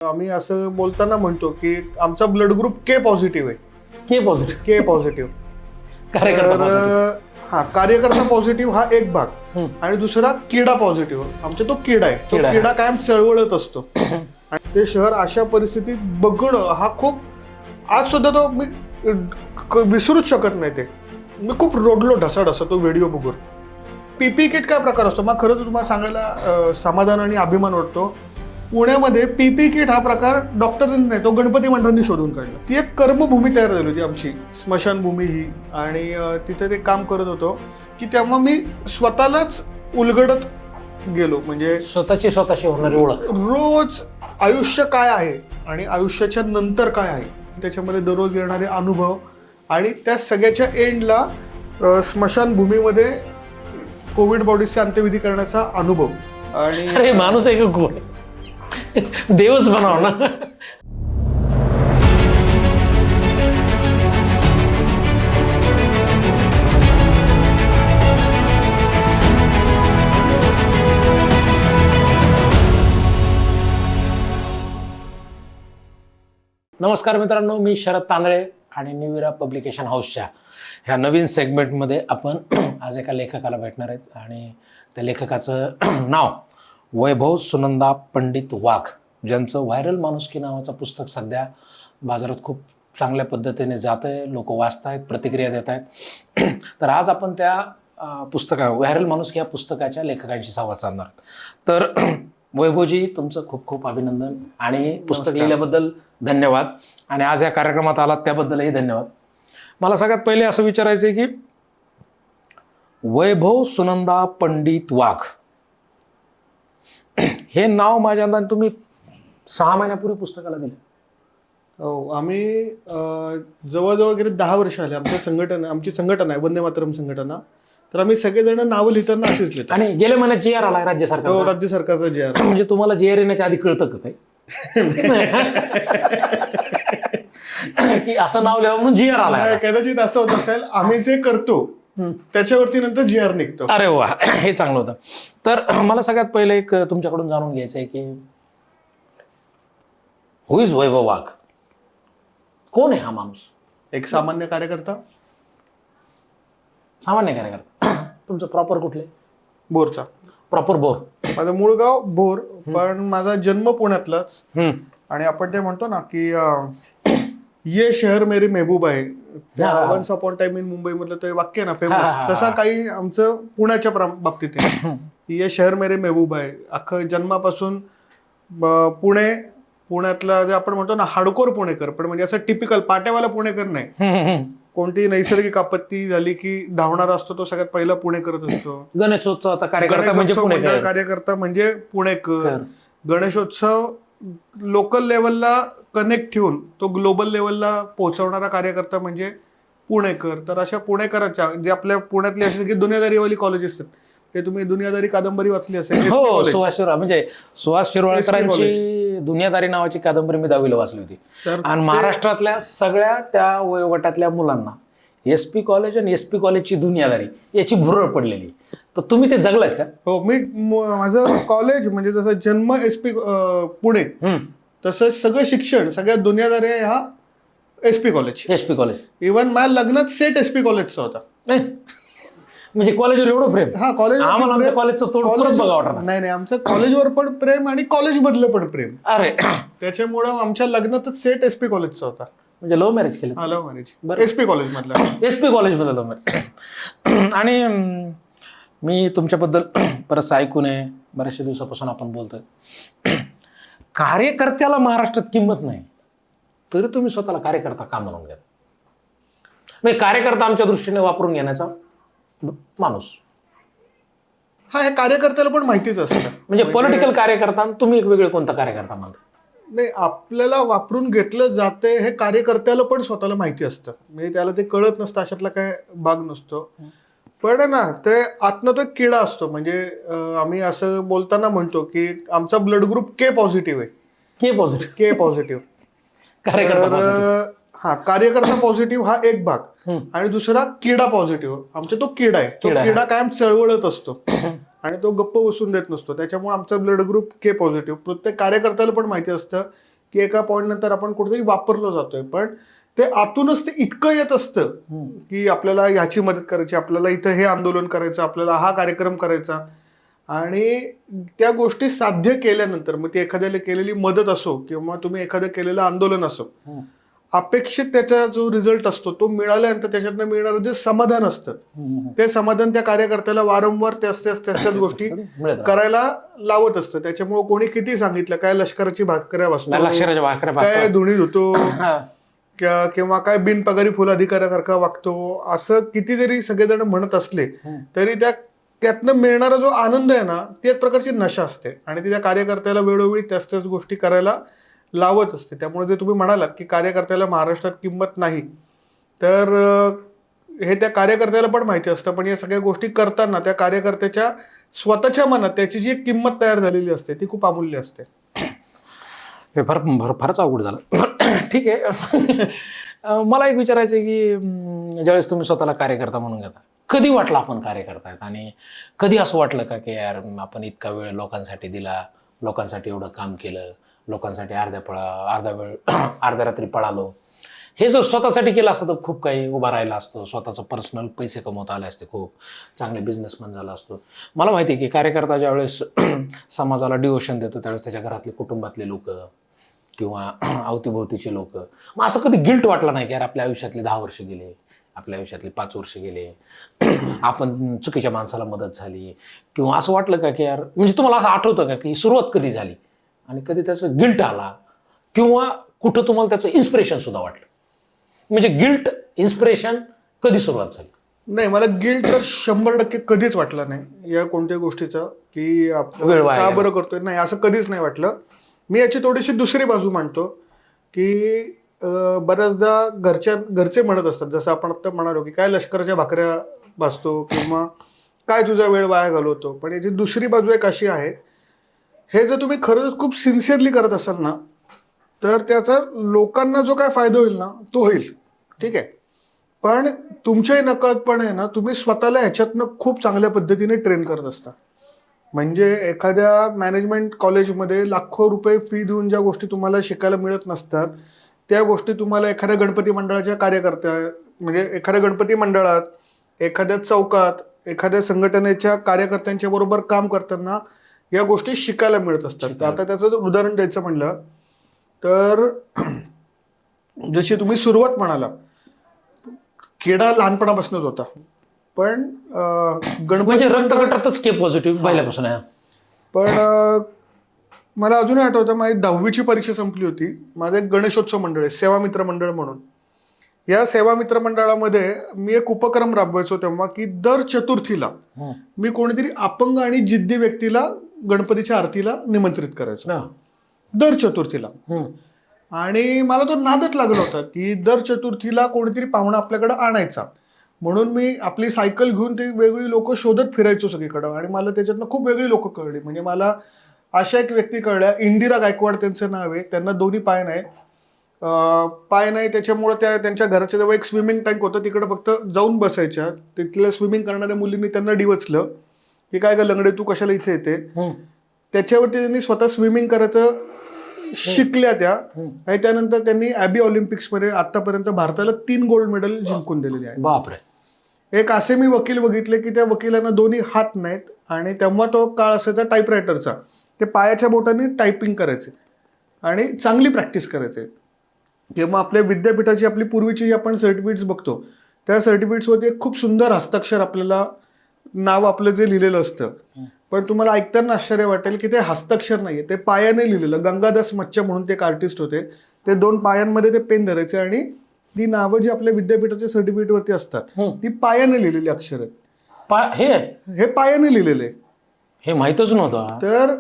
आम्ही असं बोलताना म्हणतो की आमचा ब्लड ग्रुप के पॉझिटिव्ह आहे. के पॉझिटिव्ह हा कार्यकर्ता पॉझिटिव्ह हा एक भाग आणि दुसरा किडा पॉझिटिव्ह. आमचा तो किडा आहे. तो किडा कायम चळवळत असतो आणि ते शहर अशा परिस्थितीत बघणं हा खूप आज सुद्धा तो मी विसरूच शकत नाही. ते मी खूप रोडलो ढसाढसा तो व्हिडिओ बघून. पीपी किट काय प्रकार असतो मग खरं तर तुम्हाला सांगायला समाधान आणि अभिमान वाटतो. पुण्यामध्ये पीपी किट हा प्रकार डॉक्टरांनी नाही, तो गणपती मंडळांनी शोधून काढला. ती एक कर्मभूमी तयार झाली होती आमची, स्मशानभूमी ही. आणि तिथे ते काम करत होतो की तेव्हा मी स्वतःलाच उलगडत गेलो. म्हणजे स्वतःची होणारी ओळख, रोज आयुष्य काय आहे आणि आयुष्याच्या नंतर काय आहे, त्याच्यामध्ये दररोज येणारे अनुभव आणि त्या सगळ्याच्या एंडला स्मशानभूमीमध्ये कोविड बॉडीजचे अंत्यविधी करण्याचा अनुभव. आणि अरे माणूस आहे का कोण, देवच बनाव ना. नमस्कार मित्रांनो, मी शरद तांदळे आणि न्यू इरा पब्लिकेशन हाऊसच्या ह्या नवीन सेगमेंटमध्ये आपण आज एका लेखकाला भेटणार आहेत. आणि त्या लेखकाचं नाव वैभव सुनंदा पंडित वाघ, ज्यांचं व्हायरल माणुसकी नावाचं पुस्तक सध्या बाजारात खूप चांगल्या पद्धतीने जात आहे, लोक वाचत आहेत, प्रतिक्रिया देत आहेत. तर आज आपण त्या व्हायरल माणुसकी या पुस्तकाच्या लेखकांशी संवाद साधणार आहोत. तर वैभवजी, तुमचं खूप खूप अभिनंदन आणि पुस्तक लिहिल्याबद्दल धन्यवाद. आणि आज या कार्यक्रमात आलात त्याबद्दलही धन्यवाद. मला सगळ्यात पहिले असं विचारायचं आहे की वैभव सुनंदा पंडित वाघ हे नाव माझ्या अंदाने तुम्ही 6 महिन्यापूर्वी पुस्तकाला दिले. हो, आम्ही जवळजवळ गेले 10 वर्ष आले. आमची संघटना आहे वंदे मातरम संघटना. तर आम्ही सगळेजण नावं लिहिताना असेच लिहितो. आणि गेल्या महिन्यात जी आर आलाय राज्य सरकार. हो, राज्य सरकारचा जी आर. म्हणजे तुम्हाला जी आर येण्याच्या आधी कळतं का काही की असं नाव लिहावं म्हणून जी आर आलाय? कदाचित असं होत असेल, आम्ही जे करतो त्याच्यावरती नंतर जी आर निघतो. अरे वा, हे चांगलं होतं. तर मला सगळ्यात पहिले एक तुमच्याकडून जाणून घ्यायचं आहे की हु इज वैभव वाघ? कोण आहे हा माणूस? एक सामान्य कार्यकर्ता. सामान्य कार्यकर्ता. तुमचं प्रॉपर कुठले? बोरचा. प्रॉपर बोर. माझं मूळ गाव बोर, पण माझा जन्म पुण्यातलाच. आणि आपण ते म्हणतो ना की ये शहर मेरी महबूब आहे, once upon time in Mumbai मधलं ते वाक्य ना फेमस, तसा काही आमचं पुण्याच्या बाबतीत आहे. ये शहर मेरे महबूब आहे. अख्खं जन्मापासून पुण्यातला जे आपण म्हणतो ना हार्डकोर पुणेकर, पण म्हणजे असं टिपिकल पाट्यावाला पुणेकर नाही. कोणती नैसर्गिक आपत्ती झाली की धावणारा असतो तो सगळ्यात पहिला पुणेकरच असतो. गणेशोत्सवाचा कार्यकर्ता म्हणजे पुणेकर. गणेशोत्सव लोकल लेवलला कनेक्ट ठेवून तो ग्लोबल लेवलला पोहोचवणारा कार्यकर्ता म्हणजे पुणेकर. तर अशा पुणेकरांच्या जे आपल्या पुण्यातली अशी की दुनियादारीवाली कॉलेज असतात, ते तुम्ही दुनियादारी कादंबरी वाचली असेल. म्हणजे सुहास शिरवाळकरांची दुनियादारी नावाची कादंबरी मी 10वीला वाचली होती. आणि महाराष्ट्रातल्या सगळ्या त्या वयोगटातल्या मुलांना एसपी कॉलेज आणि एसपी कॉलेजची दुनियादारी याची भुरळ पडलेली. तर तुम्ही ते जगलात का? हो, माझं कॉलेज म्हणजे जसं जन्म एसपी पुणे, तसं सगळं शिक्षण सगळ्यात दुनियादारी हा एसपी कॉलेज. इव्हन माझ्या लग्नात सेट एसपी कॉलेजचा होता. म्हणजे कॉलेजवर एवढं प्रेम? हा, कॉलेज. आम्हाला कॉलेजचं नाही, आमचं कॉलेजवर पण प्रेम आणि कॉलेज मधलं पण प्रेम. अरे, त्याच्यामुळं आमच्या लग्नातच सेट एसपी कॉलेजचा होता. म्हणजे लव्ह मॅरेज केलं? हा, लव्ह मॅरेज एसपी कॉलेज मधला. एसपी कॉलेज मधलं लव्ह मॅरेज. आणि मी तुमच्याबद्दल बरंच ऐकून आहे, बऱ्याचशा दिवसापासून आपण बोलतोय. कार्यकर्त्याला महाराष्ट्रात किंमत नाही, तरी तुम्ही स्वतःला कार्यकर्ता का म्हणून घ्या? म्हणजे कार्यकर्ता आमच्या दृष्टीने वापरून घेण्याचा माणूस. हा, हे कार्यकर्त्याला पण माहितीच असतं. म्हणजे पॉलिटिकल कार्यकर्ता, तुम्ही एक वेगळे कोणता कार्यकर्ता म्हणता? नाही, आपल्याला वापरून घेतलं जाते हे कार्यकर्त्याला पण स्वतःला माहिती असतं. म्हणजे त्याला ते कळत नसतं, अशातला काय भाग नसतो. पण ना, ते आतनं तो किडा असतो. म्हणजे आम्ही असं बोलताना म्हणतो की आमचा ब्लड ग्रुप के पॉझिटिव्ह आहे. के पॉझिटिव्ह. हा, कार्यकर्ता पॉझिटिव्ह हा एक भाग आणि दुसरा किडा पॉझिटिव्ह. आमचा तो किडा आहे. तो किडा कायम चळवळत असतो आणि तो गप्प बसून देत नसतो. त्याच्यामुळे आमचा ब्लड ग्रुप के पॉझिटिव्ह. प्रत्येक कार्यकर्त्याला पण माहिती असतं की एका पॉईंट नंतर आपण कुठेतरी वापरलं जातोय, पण ते आतूनच ते इतकं येत असतं की आपल्याला ह्याची मदत करायची, आपल्याला इथं हे आंदोलन करायचं, आपल्याला हा कार्यक्रम करायचा, आणि त्या गोष्टी साध्य केल्यानंतर मग ती एखाद्याला केलेली मदत असो किंवा तुम्ही एखादं केलेलं आंदोलन असो, अपेक्षित त्याचा जो रिझल्ट असतो तो मिळाल्यानंतर त्याच्यातनं मिळणारं जे समाधान असतं ते समाधान त्या कार्यकर्त्याला वारंवार त्याच गोष्टी करायला लावत असतं. त्याच्यामुळे कोणी किती सांगितलं, काय लष्कराची भाकऱ्या बसतो, काय धुणी धुतो किंवा काय बिनपगारी फुल अधिकाऱ्यासारखा वागतो, असं कितीतरी सगळेजण म्हणत असले तरी त्यातनं मिळणारा जो आनंद आहे ना, ती एक प्रकारची नशा असते आणि ती त्या कार्यकर्त्याला वेळोवेळी त्याच गोष्टी करायला लावत असते. त्यामुळे जे तुम्ही म्हणालात की कार्यकर्त्याला महाराष्ट्रात किंमत नाही, तर हे त्या कार्यकर्त्याला पण माहिती असतं, पण या सगळ्या गोष्टी करताना त्या कार्यकर्त्याच्या स्वतःच्या मनात त्याची जी एक किंमत तयार झालेली असते ती खूप अमूल्य असते. हे फारच अवघड झालं. ठीक आहे. मला एक विचारायचं आहे की ज्यावेळेस तुम्ही स्वतःला कार्यकर्ता म्हणून घेता, कधी वाटलं आपण कार्यकर्ता आहेत आणि कधी असं वाटलं का की यार आपण इतका वेळ लोकांसाठी दिला, लोकांसाठी एवढं काम केलं, लोकांसाठी अर्धा वेळ अर्ध्या रात्री पळालो, हे जर स्वतःसाठी केलं असतं तर खूप काही उभा राहिला असतो, स्वतःचं पर्सनल पैसे कमवता आले असते, खूप चांगले बिझनेसमॅन झाला असतो. मला माहिती आहे की कार्यकर्ता ज्यावेळेस समाजाला डिवोशन देतो त्यावेळेस त्याच्या घरातले कुटुंबातले लोक किंवा अवतीभोवतीचे लोक, मग असं कधी गिल्ट वाटला नाही की यार आपल्या आयुष्यातले 10 वर्ष गेले, आपल्या आयुष्यातले 5 वर्ष गेले, आपण चुकीच्या माणसाला मदत झाली, किंवा असं वाटलं का की यार, म्हणजे तुम्हाला असं आठवतं का की सुरुवात कधी झाली आणि कधी त्याचं गिल्ट आला किंवा कुठं तुम्हाला त्याचं इन्स्पिरेशन सुद्धा वाटलं? म्हणजे गिल्ट इन्स्पिरेशन कधी सुरुवात झाली? नाही, मला गिल्ट तर 100% कधीच वाटलं नाही या कोणत्याही गोष्टीचं की आपण का बरं करतोय, नाही असं कधीच नाही वाटलं. मी याची थोडीशी दुसरी बाजू मांडतो की बऱ्याचदा घरचे म्हणत असतात, जसं आपण आता म्हणालो की काय लष्कराच्या भाकऱ्या भासतो किंवा काय तुझा वेळ वाया घालवतो, पण याची दुसरी बाजू एक अशी आहे, हे जर तुम्ही खरंच खूप सिन्सिअरली करत असाल ना तर त्याचा लोकांना जो काय फायदा होईल ना तो होईल, ठीक आहे, पण तुमच्याही नकळतपणे ना तुम्ही स्वतःला ह्याच्यातनं खूप चांगल्या पद्धतीने ट्रेन करत असता. म्हणजे एखाद्या मॅनेजमेंट कॉलेजमध्ये लाखो रुपये फी देऊन ज्या गोष्टी तुम्हाला शिकायला मिळत नसतात त्या गोष्टी तुम्हाला एखाद्या गणपती मंडळाच्या कार्यकर्त्या, म्हणजे एखाद्या गणपती मंडळात, एखाद्या चौकात, एखाद्या संघटनेच्या कार्यकर्त्यांच्या बरोबर काम करताना या गोष्टी शिकायला मिळत असतात. आता त्याचं उदाहरण द्यायचं म्हणलं तर जशी तुम्ही सुरुवात म्हणाला, किडा लहानपणापासूनच होता, पण गणपती रक्तगटातच के पॉझिटिव्ह पहिल्यापासून आहे. पण मला अजूनही आठवतं, माझी 10वीची परीक्षा संपली होती, माझं एक गणेशोत्सव मंडळ आहे, सेवा मित्र मंडळ म्हणून. या सेवा मित्र मंडळामध्ये मी एक उपक्रम राबवायचो तेव्हा की दर चतुर्थीला मी कोणीतरी अपंग आणि जिद्दी व्यक्तीला गणपतीच्या आरतीला निमंत्रित करायचो, दर चतुर्थीला. आणि मला तो नादच लागला होता की दर चतुर्थीला कोणीतरी पाहुणा आपल्याकडे आणायचा, म्हणून मी आपली सायकल घेऊन ते वेगळी लोक शोधत फिरायचो सगळीकडं. आणि मला त्याच्यातनं खूप वेगळी लोक कळली. म्हणजे मला अशा एक व्यक्ती कळल्या, इंदिरा गायकवाड त्यांचं नाव आहे, त्यांना दोन्ही पाय नाही त्याच्यामुळे त्यांच्या घराच्या जवळ एक स्विमिंग टँक होतं, तिकडे फक्त जाऊन बसायच्या. तिथल्या स्विमिंग करणाऱ्या मुलींनी त्यांना डिवचलं की काय ग लंगडे तू कशाला इथे येते. त्याच्यावरती त्यांनी स्वतः स्विमिंग करायचं शिकल्या त्या, आणि त्यानंतर त्यांनी ॲबी ऑलिम्पिक्स मध्ये आतापर्यंत भारताला 3 गोल्ड मेडल जिंकून दिलेले आहे. बापरे. एक असे मी वकील बघितले की त्या वकिलांना दोन्ही हात नाहीत, आणि तेव्हा तो काळ असायचा टाईपरायटरचा, ते पायाच्या बोटाने टायपिंग करायचे आणि चांगली प्रॅक्टिस करायचे. किंवा आपल्या विद्यापीठाची आपली पूर्वीची जी आपण सर्टिफिकेट्स बघतो त्या सर्टिफिकेट्सवरती एक खूप सुंदर हस्ताक्षर, आपल्याला नाव आपलं जे लिहिलेलं असतं, पण तुम्हाला ऐकताना आश्चर्य वाटेल की ते हस्ताक्षर नाहीये, ते पायाने लिहिलेलं. गंगादास मच्चा म्हणून ते एक आर्टिस्ट होते, ते 2 पायांमध्ये ते पेन धरायचे आणि ती नावं जी आपल्या विद्यापीठाच्या सर्टिफिकेट वरती असतात ती पायाने लिहिलेली अक्षर आहेत. हे पायाने लिहिलेले, हे माहितच नव्हतं. तर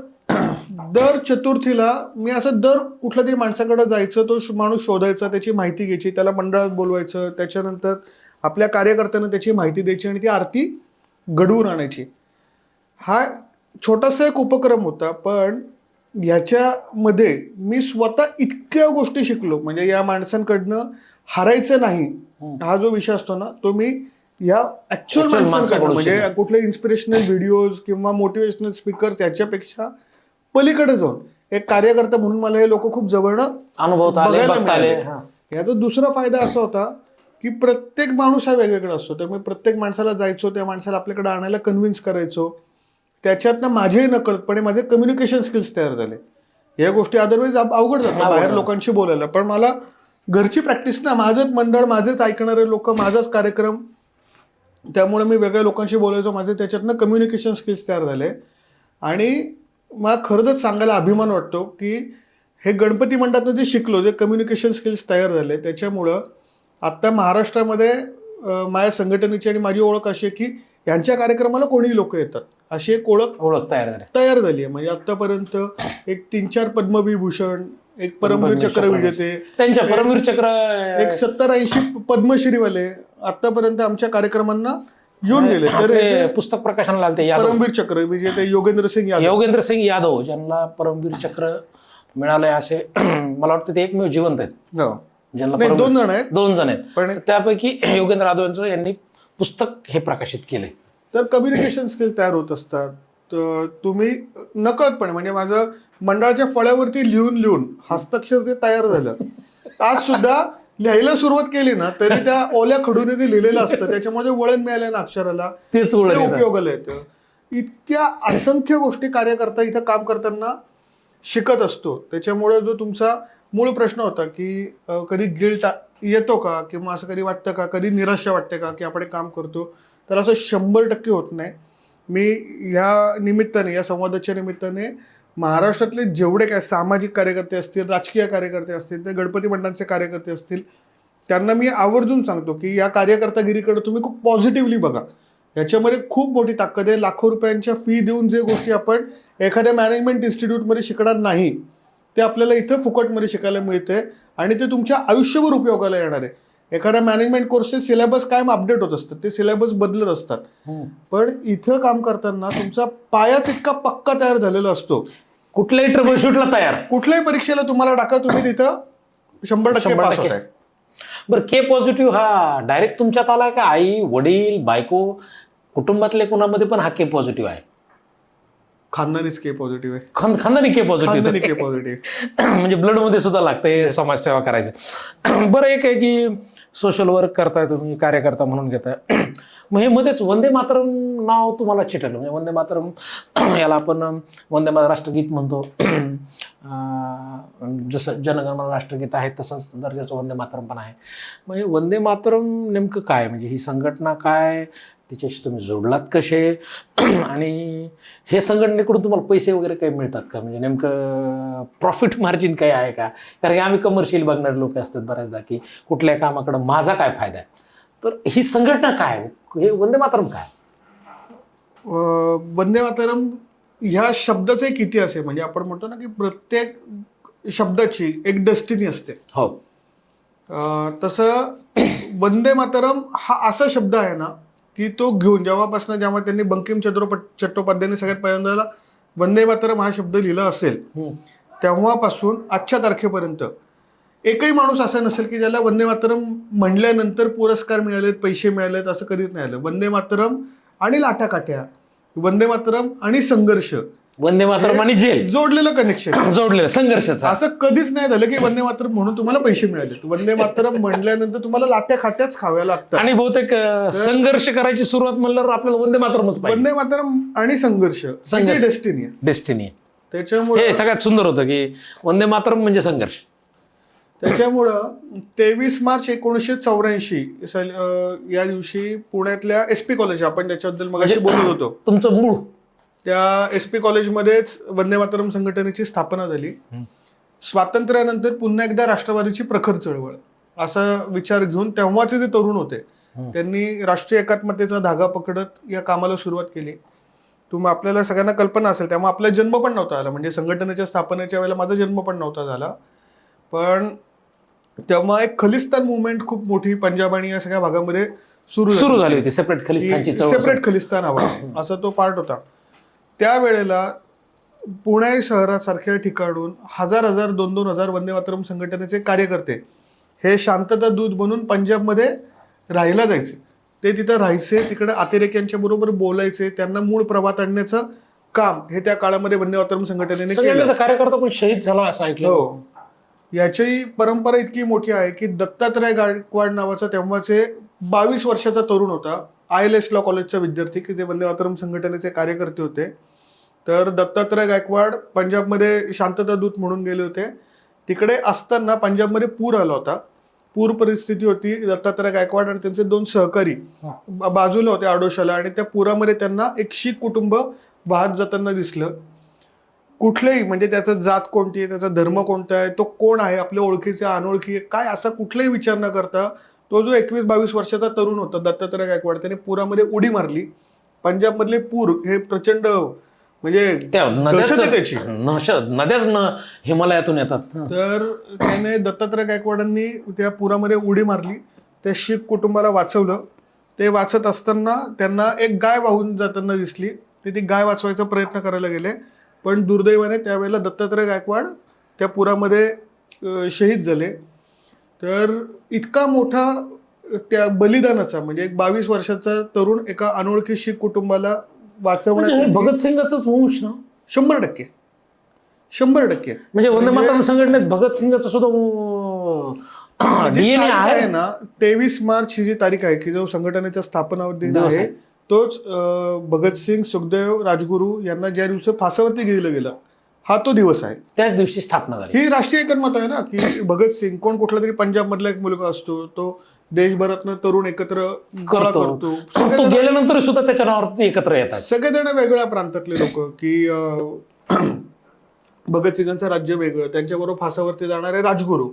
दर चतुर्थीला मी असं दर कुठल्या तरी माणसाकडे जायचं, तो माणूस शोधायचा, त्याची माहिती घ्यायची, त्याला मंडळात बोलवायचं, त्याच्यानंतर आपल्या कार्यकर्त्यांना त्याची माहिती द्यायची आणि ती आरती घडवून आणायची. हा छोटासा एक उपक्रम होता, पण ह्याच्यामध्ये मी स्वतः इतक्या गोष्टी शिकलो. म्हणजे या माणसांकडनं हारायचं नाही हा जो विषय असतो ना, तो मी या ऍक्च्युअल माणसांकडनं, म्हणजे कुठले इन्स्पिरेशनल व्हिडिओज किंवा मोटिवेशनल स्पीकर्स याच्यापेक्षा पलीकडे जाऊन एक कार्यकर्ता म्हणून मला हे लोक खूप जवळनं अनुभवता आले, बघायला बघता आले. मिळाले. हा. याचा दुसरा फायदा असा होता की प्रत्येक माणूस हा वेगवेगळा असतो, त्यामुळे प्रत्येक माणसाला जायचो, त्या माणसाला आपल्याकडे आणायला कन्व्हिन्स करायचो. त्याच्यातनं माझेही नकळतपणे माझे कम्युनिकेशन स्किल्स तयार झाले. या गोष्टी अदरवाईज अवघड जातात बाहेर लोकांशी बोलायला, पण मला घरची प्रॅक्टिस ना, माझंच मंडळ, माझेच ऐकणारे लोक, माझाच कार्यक्रम, त्यामुळे मी वेगळ्या लोकांशी बोलायचो. माझे त्याच्यातनं कम्युनिकेशन स्किल्स तयार झाले. आणि मला खरंच सांगायला अभिमान वाटतो की हे गणपती मंडळातनं जे शिकलो, जे कम्युनिकेशन स्किल्स तयार झाले, त्याच्यामुळं आता महाराष्ट्रामध्ये माझ्या संघटनेची आणि माझी ओळख अशी आहे की यांच्या कार्यक्रमाला कोणीही लोक येतात, अशी एक ओळख तयार झाली आहे. म्हणजे आतापर्यंत एक 3-4 पद्मविभूषण, एक परमवीर चक्र विजेते, त्यांच्या परमवीर चक्र, एक 70-80 पद्मश्रीवाले आतापर्यंत आमच्या कार्यक्रमांना येऊन गेले. तर पुस्तक प्रकाशनाला आले परमवीर चक्र विजेते योगेंद्र सिंग यादव ज्यांना परमवीर चक्र मिळालंय असे मला वाटतं ते एकमेव जिवंत आहेत. ज्यांना 2 जण आहेत, पण त्यापैकी योगेंद्र यादव यांनी पुस्तक हे प्रकाशित केले. तर कम्युनिकेशन स्किल तयार होत असतात. तर तुम्ही नकळतपणे, म्हणजे माझं मंडळाच्या फळ्यावरती लिहून हस्ताक्षर जे तयार झालं, आज सुद्धा लिहायला सुरुवात केली ना तरी त्या ओल्या खडूने जे लिहिलेलं असतं त्याच्यामध्ये वळण मिळालं ना अक्षराला, तेच उपयोगाला येतं. इतक्या असंख्य गोष्टी कार्यकर्ता इथं काम करताना शिकत असतो. त्याच्यामुळे जो तुमचा मूळ प्रश्न होता की कधी गिल्ट येतो का, किंवा असं कधी वाटतं का, कधी निराशा वाटते का की आपण काम करतो, तर असं 100% होत नाही. मी या निमित्ताने, या संवादाच्या निमित्ताने महाराष्ट्रातले जेवढे काय सामाजिक कार्यकर्ते असतील, राजकीय कार्यकर्ते असतील, ते गणपती मंडळाचे कार्यकर्ते असतील, त्यांना मी आवर्जून सांगतो की या कार्यकर्तागिरीकडे तुम्ही खूप पॉझिटिव्हली बघा. याच्यामध्ये खूप मोठी ताकद आहे. लाखो रुपयांच्या फी देऊन जे गोष्टी आपण एखाद्या मॅनेजमेंट इन्स्टिट्यूटमध्ये शिकणार नाही, ते आपल्याला इथं फुकटमध्ये शिकायला मिळते आणि ते तुमच्या आयुष्यभर उपयोगाला येणार आहे. एखाद्या मॅनेजमेंट कोर्सचे सिलेबस कायम अपडेट होत असतात, ते सिलेबस बदलत असतात, पण इथं काम करताना तुमचा पायाच इतका पक्का तयार झालेला असतो. कुठल्याही ट्रबलशूटला तयार, कुठल्याही परीक्षेला तुम्हाला टाका, तुम्ही तिथं 100% पास होत आहे. बरं, के पॉझिटिव्ह हा डायरेक्ट तुमच्यात आलाय का? आई, वडील, बायको, कुटुंबातले कोणामध्ये पण हा के पॉझिटिव्ह आहे? खानदानीच के पॉझिटिव्ह आहे. खानदानी के पॉझिटिव्ह, के पॉझिटिव्ह म्हणजे ब्लड मध्ये सुद्धा लागतंय समाजसेवा करायचं. बरं, एक आहे की सोशल वर्क करताय तुम्ही, कार्यकर्ता म्हणून घेताय, मग हे मध्येच वंदे मातरम नाव तुम्हाला चिटलं. म्हणजे वंदे मातरम याला आपण वंदे मातरम राष्ट्रगीत म्हणतो, जसं जनगणमन राष्ट्रगीत आहे तसंच दर्जाचं वंदे मातरम पण आहे. मग हे वंदे मातरम नेमकं काय, म्हणजे ही संघटना काय, तिच्याशी तुम्ही जोडलात कसे, आणि हे संघटनेकडून तुम्हाला पैसे वगैरे काही मिळतात का? म्हणजे नेमकं प्रॉफिट मार्जिन काही आहे का? कारण की आम्ही कमर्शियल बघणारे लोक असतात बऱ्याचदा की कुठल्या कामाकडं माझा काय फायदा आहे. तर ही संघटना काय, हे वंदे मातरम काय? वंदे मातरम ह्या शब्दाचा एक इतिहास आहे. म्हणजे आपण म्हणतो ना की प्रत्येक शब्दाची एक डेस्टिनी असते. हो, तसं वंदे मातरम हा असा शब्द आहे ना की तो घेऊन जेव्हा त्यांनी बंकिम चट्टोपाध्यायांनी सगळ्यात पहिल्यांदा वंदे मातरम हा शब्द लिहिला असेल, तेव्हापासून आजच्या तारखेपर्यंत एकही माणूस असा नसेल की ज्याला वंदे मातरम म्हणल्यानंतर पुरस्कार मिळालेत, पैसे मिळालेत, असं कधीच नाही आलं. वंदे मातरम आणि लाठाकाठ्या, वंदे मातरम आणि संघर्ष, वंदे मातरम आणि जेल जोडलेलं कनेक्शन, जोडलेलं संघर्षाचं. असं कधीच नाही झालं की वंदे मातरम म्हणून तुम्हाला पैसे मिळाले. वंदे मातरम म्हणल्यानंतर तुम्हाला लाट्या खाट्याच खाव्या लागतात. आणि बहुतेक संघर्ष करायची सुरुवात म्हणल्यावर आपल्याला वंदे मातरमच पाहिजे. वंदे मातरम आणि संघर्ष डेस्टिनी आहे. त्याच्यामुळे हे सगळ्यात सुंदर होतं की वंदे मातरम म्हणजे संघर्ष. त्याच्यामुळं 23 मार्च 1984 या दिवशी पुण्यातल्या SP कॉलेज, आपण त्याच्याबद्दल मगाशी बोलत होतो, तुमचं मूळ त्या SP कॉलेजमध्येच वंदे मातरम संघटनेची स्थापना झाली. स्वातंत्र्यानंतर पुन्हा एकदा राष्ट्रवादीची प्रखर चळवळ असा विचार घेऊन तेव्हाचे जे तरुण होते त्यांनी राष्ट्रीय एकात्मतेचा धागा पकडत या कामाला सुरुवात केली. आपल्याला सगळ्यांना कल्पना असेल, तेव्हा आपला जन्म पण नव्हता झाला, म्हणजे संघटनेच्या स्थापनेच्या वेळेला माझा जन्म पण नव्हता झाला, पण तेव्हा एक खलिस्तान मुवमेंट खूप मोठी पंजाब आणि या सगळ्या भागामध्ये सुरू झाली होती. सेपरेट खलिस्तान हवा असा तो पार्ट होता. त्यावेळेला पुणे शहरासारख्या ठिकाणून 1000 2,000 वंदे मातरम संघटनेचे कार्यकर्ते हे शांतता दूत बनून पंजाबमध्ये राहायला जायचे. ते तिथं राहायचे, तिकडे अतिरेक्यांच्या बरोबर बोलायचे, त्यांना मूळ प्रवाहात आणण्याचा काम हे त्या काळामध्ये वंदे मातरम संघटनेने केलं. संघटनेचा कार्यकर्ता पण शहीद झाला असं ऐकलं. हो, याची परंपरा इतकी मोठी आहे की दत्तात्रय गायकवाड नावाचा तेव्हाचे 22 वर्षाचा तरुण होता, ILS लॉ कॉलेजचा विद्यार्थी, की जे वंदे मातरम संघटनेचे कार्यकर्ते होते. तर दत्तात्रय गायकवाड पंजाबमध्ये शांतता दूत म्हणून गेले होते. तिकडे असताना पंजाबमध्ये पूर आला होता. पूर परिस्थिती होती. दत्तात्रय गायकवाड आणि त्यांचे 2 सहकारी बाजूला होते आडोशाला, आणि त्या पुरामध्ये त्यांना एक शीख कुटुंब वाहत जाताना दिसलं. कुठलेही म्हणजे त्याचा जात कोणती आहे, त्याचा धर्म कोणता आहे, तो कोण आहे, आपल्या ओळखीचे अनोळखी आहे काय, असा कुठलाही विचार न करता तो जो 21-22 वर्षाचा तरुण होता दत्तात्रय गायकवाड, त्याने पुरामध्ये उडी मारली. पंजाबमधले पूर हे प्रचंड म्हणजे दहशत आहे त्याची. नद्याच हिमालयातून येतात. तर त्याने दत्तात्रय गायकवाडांनी त्या पुरामध्ये उडी मारली, त्या शीख कुटुंबाला वाचवलं. ते वाचत असताना त्यांना एक गाय वाहून जाताना दिसली. ते ती गाय वाचवायचा प्रयत्न करायला गेले, पण दुर्दैवाने त्यावेळेला दत्तात्रय गायकवाड त्या पुरामध्ये शहीद झाले. तर इतका मोठा त्या बलिदानाचा म्हणजे एक 22 वर्षाचा तरुण एका अनोळखी शीख कुटुंबाला वाचवण्यात भगतसिंगाचाच वंश ना. 100% 100%. म्हणजे वंदे मातरम संघटनेत भगतसिंगाचा सुद्धा DNA आहे ना. 23 मार्च ही जी तारीख आहे की जो संघटनेचा स्थापना दिन आहे, तोच भगतसिंग, सुखदेव, राजगुरू यांना ज्या दिवशी फासावरती गेलं गेलं हा तो दिवस आहे. त्याच दिवशी स्थापना झाली. ही राष्ट्रीय एकमत आहे ना की भगतसिंग कोण कुठला तरी पंजाब मधला एक मुलगा असतो, तो देशभरातनं तरुण एकत्र करतो. गेल्यानंतर सुद्धा त्याच्या नावावरती एकत्र येतात सगळेजण वेगळ्या प्रांतातले लोक, की भगतसिंगांचं राज्य वेगळं, त्यांच्याबरोबर फासावरती जाणारे राजगुरू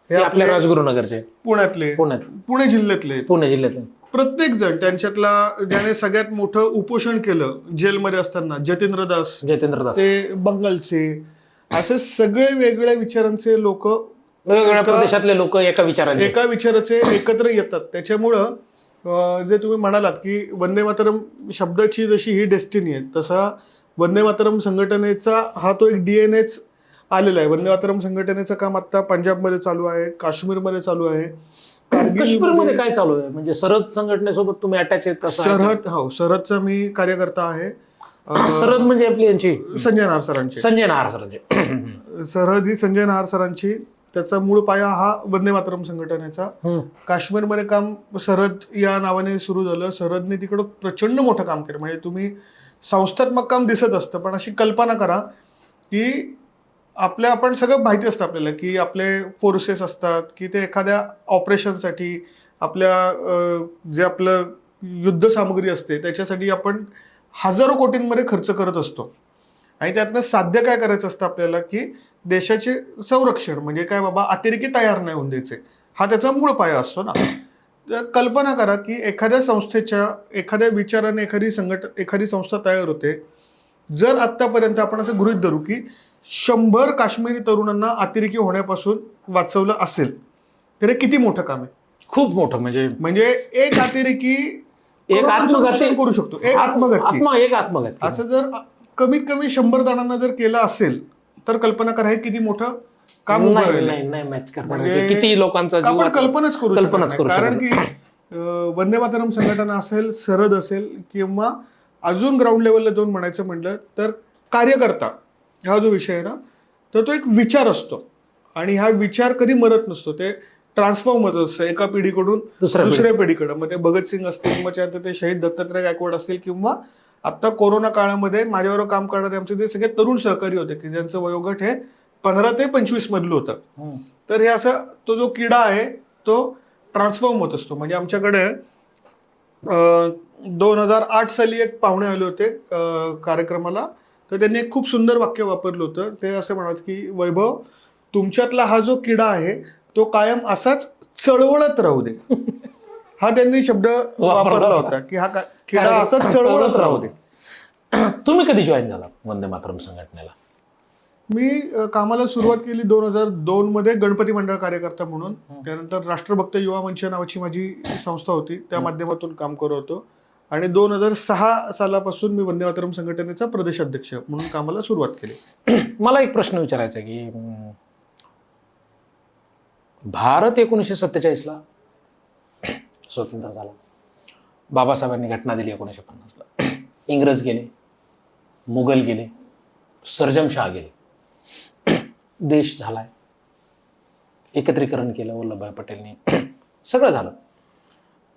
हे आपल्या राजगुरुनगरचे, पुणे जिल्ह्यातले प्रत्येक जण. त्यांच्यातला ज्याने सगळ्यात मोठं उपोषण केलं जेलमध्ये असताना जतेंद्र दास, ते बंगालचे, असे सगळे वेगळ्या विचारांचे लोक, वेगवेगळ्या प्रदेशातले लोक एका विचाराचे एकत्र येतात. त्याच्यामुळं जे तुम्ही म्हणालात की वंदे मातरम शब्दाची जशी ही डेस्टिनी आहे, तसा वंदे मातरम संघटनेचा हा तो एक DNAच आलेला आहे. वंदे मातरम संघटनेचं काम आता पंजाबमध्ये चालू आहे, काश्मीरमध्ये चालू आहे. काश्मीरमध्ये काय चालू आहे? म्हणजे सरहद संघटनेसोबत तुम्ही अटॅच आहेत? सरहदचा मी कार्यकर्ता आहे. सरहद म्हणजे आपली यांची संजय नहार सरांची. सरहद ही संजय नहार सरांची. त्याचा मूळ पाया हा वंदे मातरम संघटनेचा. काश्मीरमध्ये काम सरहद या नावाने सुरू झालं. सरहदने तिकडं प्रचंड मोठं काम केलं. म्हणजे तुम्ही संस्थात्मक काम दिसत असतं, पण अशी कल्पना करा की आपण सगळं माहिती असतं आपल्याला की आपले फोर्सेस असतात की ते एखाद्या ऑपरेशनसाठी आपल्या जे आपलं युद्ध सामग्री असते त्याच्यासाठी आपण हजारो कोटींमध्ये खर्च करत असतो. आणि त्यातनं साध्य काय करायचं असतं आपल्याला की देशाचे संरक्षण, म्हणजे काय बाबा अतिरेकी तयार नाही होऊन द्यायचे, हा त्याचा मूळ पाया असतो ना. तर कल्पना करा की एखाद्या संस्थेच्या एखाद्या विचाराने एखादी संस्था तयार होते. जर आतापर्यंत आपण असं गृहीत धरू की 100 काश्मीरी तरुणांना अतिरेकी होण्यापासून वाचवलं असेल, तर हे किती मोठं काम आहे. खूप मोठं. म्हणजे एक अतिरेकी एक आत्मघाती करू शकतो. एक आत्मघाती असं जर कमीत कमी 100 जणांना जर केलं असेल तर कल्पना करा हे किती मोठं काम म्हणजे किती लोकांचा आपण कल्पनाच करू शकतो. कारण की वंदे मातरम संघटना असेल, सरहद असेल, किंवा अजून ग्राउंड लेवलला जाऊन म्हणायचं म्हटलं तर कार्यकर्ता हा जो विषय आहे ना, तर तो एक विचार असतो. आणि हा विचार कधी मरत नसतो, ते ट्रान्सफॉर्म होत असतं एका पिढीकडून दुसऱ्या पिढीकडे. मग ते भगतसिंग असतील, मग ते शहीद दत्तात्रय गायकवाड असतील, किंवा आता कोरोना काळामध्ये माझ्याबरोबर काम करणारे आमचे जे सगळे तरुण सहकारी होते की ज्यांचं वयोगट हे 15 ते 25 मधलं होतं. तर हे असं तो जो किडा आहे तो ट्रान्सफॉर्म होत असतो. म्हणजे आमच्याकडे 2008 साली एक पाहुणे आले होते कार्यक्रमाला. तर त्यांनी एक खूप सुंदर वाक्य वापरलं होतं. ते असं म्हणत की वैभव, तुमच्यातला हा जो किडा आहे तो कायम असाच चळवळत राहू दे. हा त्यांनी शब्द वापरला होता की हा किडा असाच चळवळत राहू दे. तुम्ही कधी जॉईन झाला वंदे मातरम संघटनेला? मी कामाला सुरुवात केली 2002 मध्ये गणपती मंडळ कार्यकर्ता म्हणून. त्यानंतर राष्ट्रभक्त युवा मंच नावाची माझी संस्था होती, त्या माध्यमातून काम करत होतो. आणि 2006 सालापासून मी वंदे मातरम संघटनेचा प्रदेशाध्यक्ष म्हणून कामाला सुरुवात केली. मला एक प्रश्न विचारायचा की भारत 1947ला स्वतंत्र झाला, बाबासाहेबांनी घटना दिली 1950ला, इंग्रज गेले, मुघल गेले, सर्जमशाह गेले, देश झालाय, एकत्रीकरण केलं वल्लभभाई पटेलने, सगळं झालं.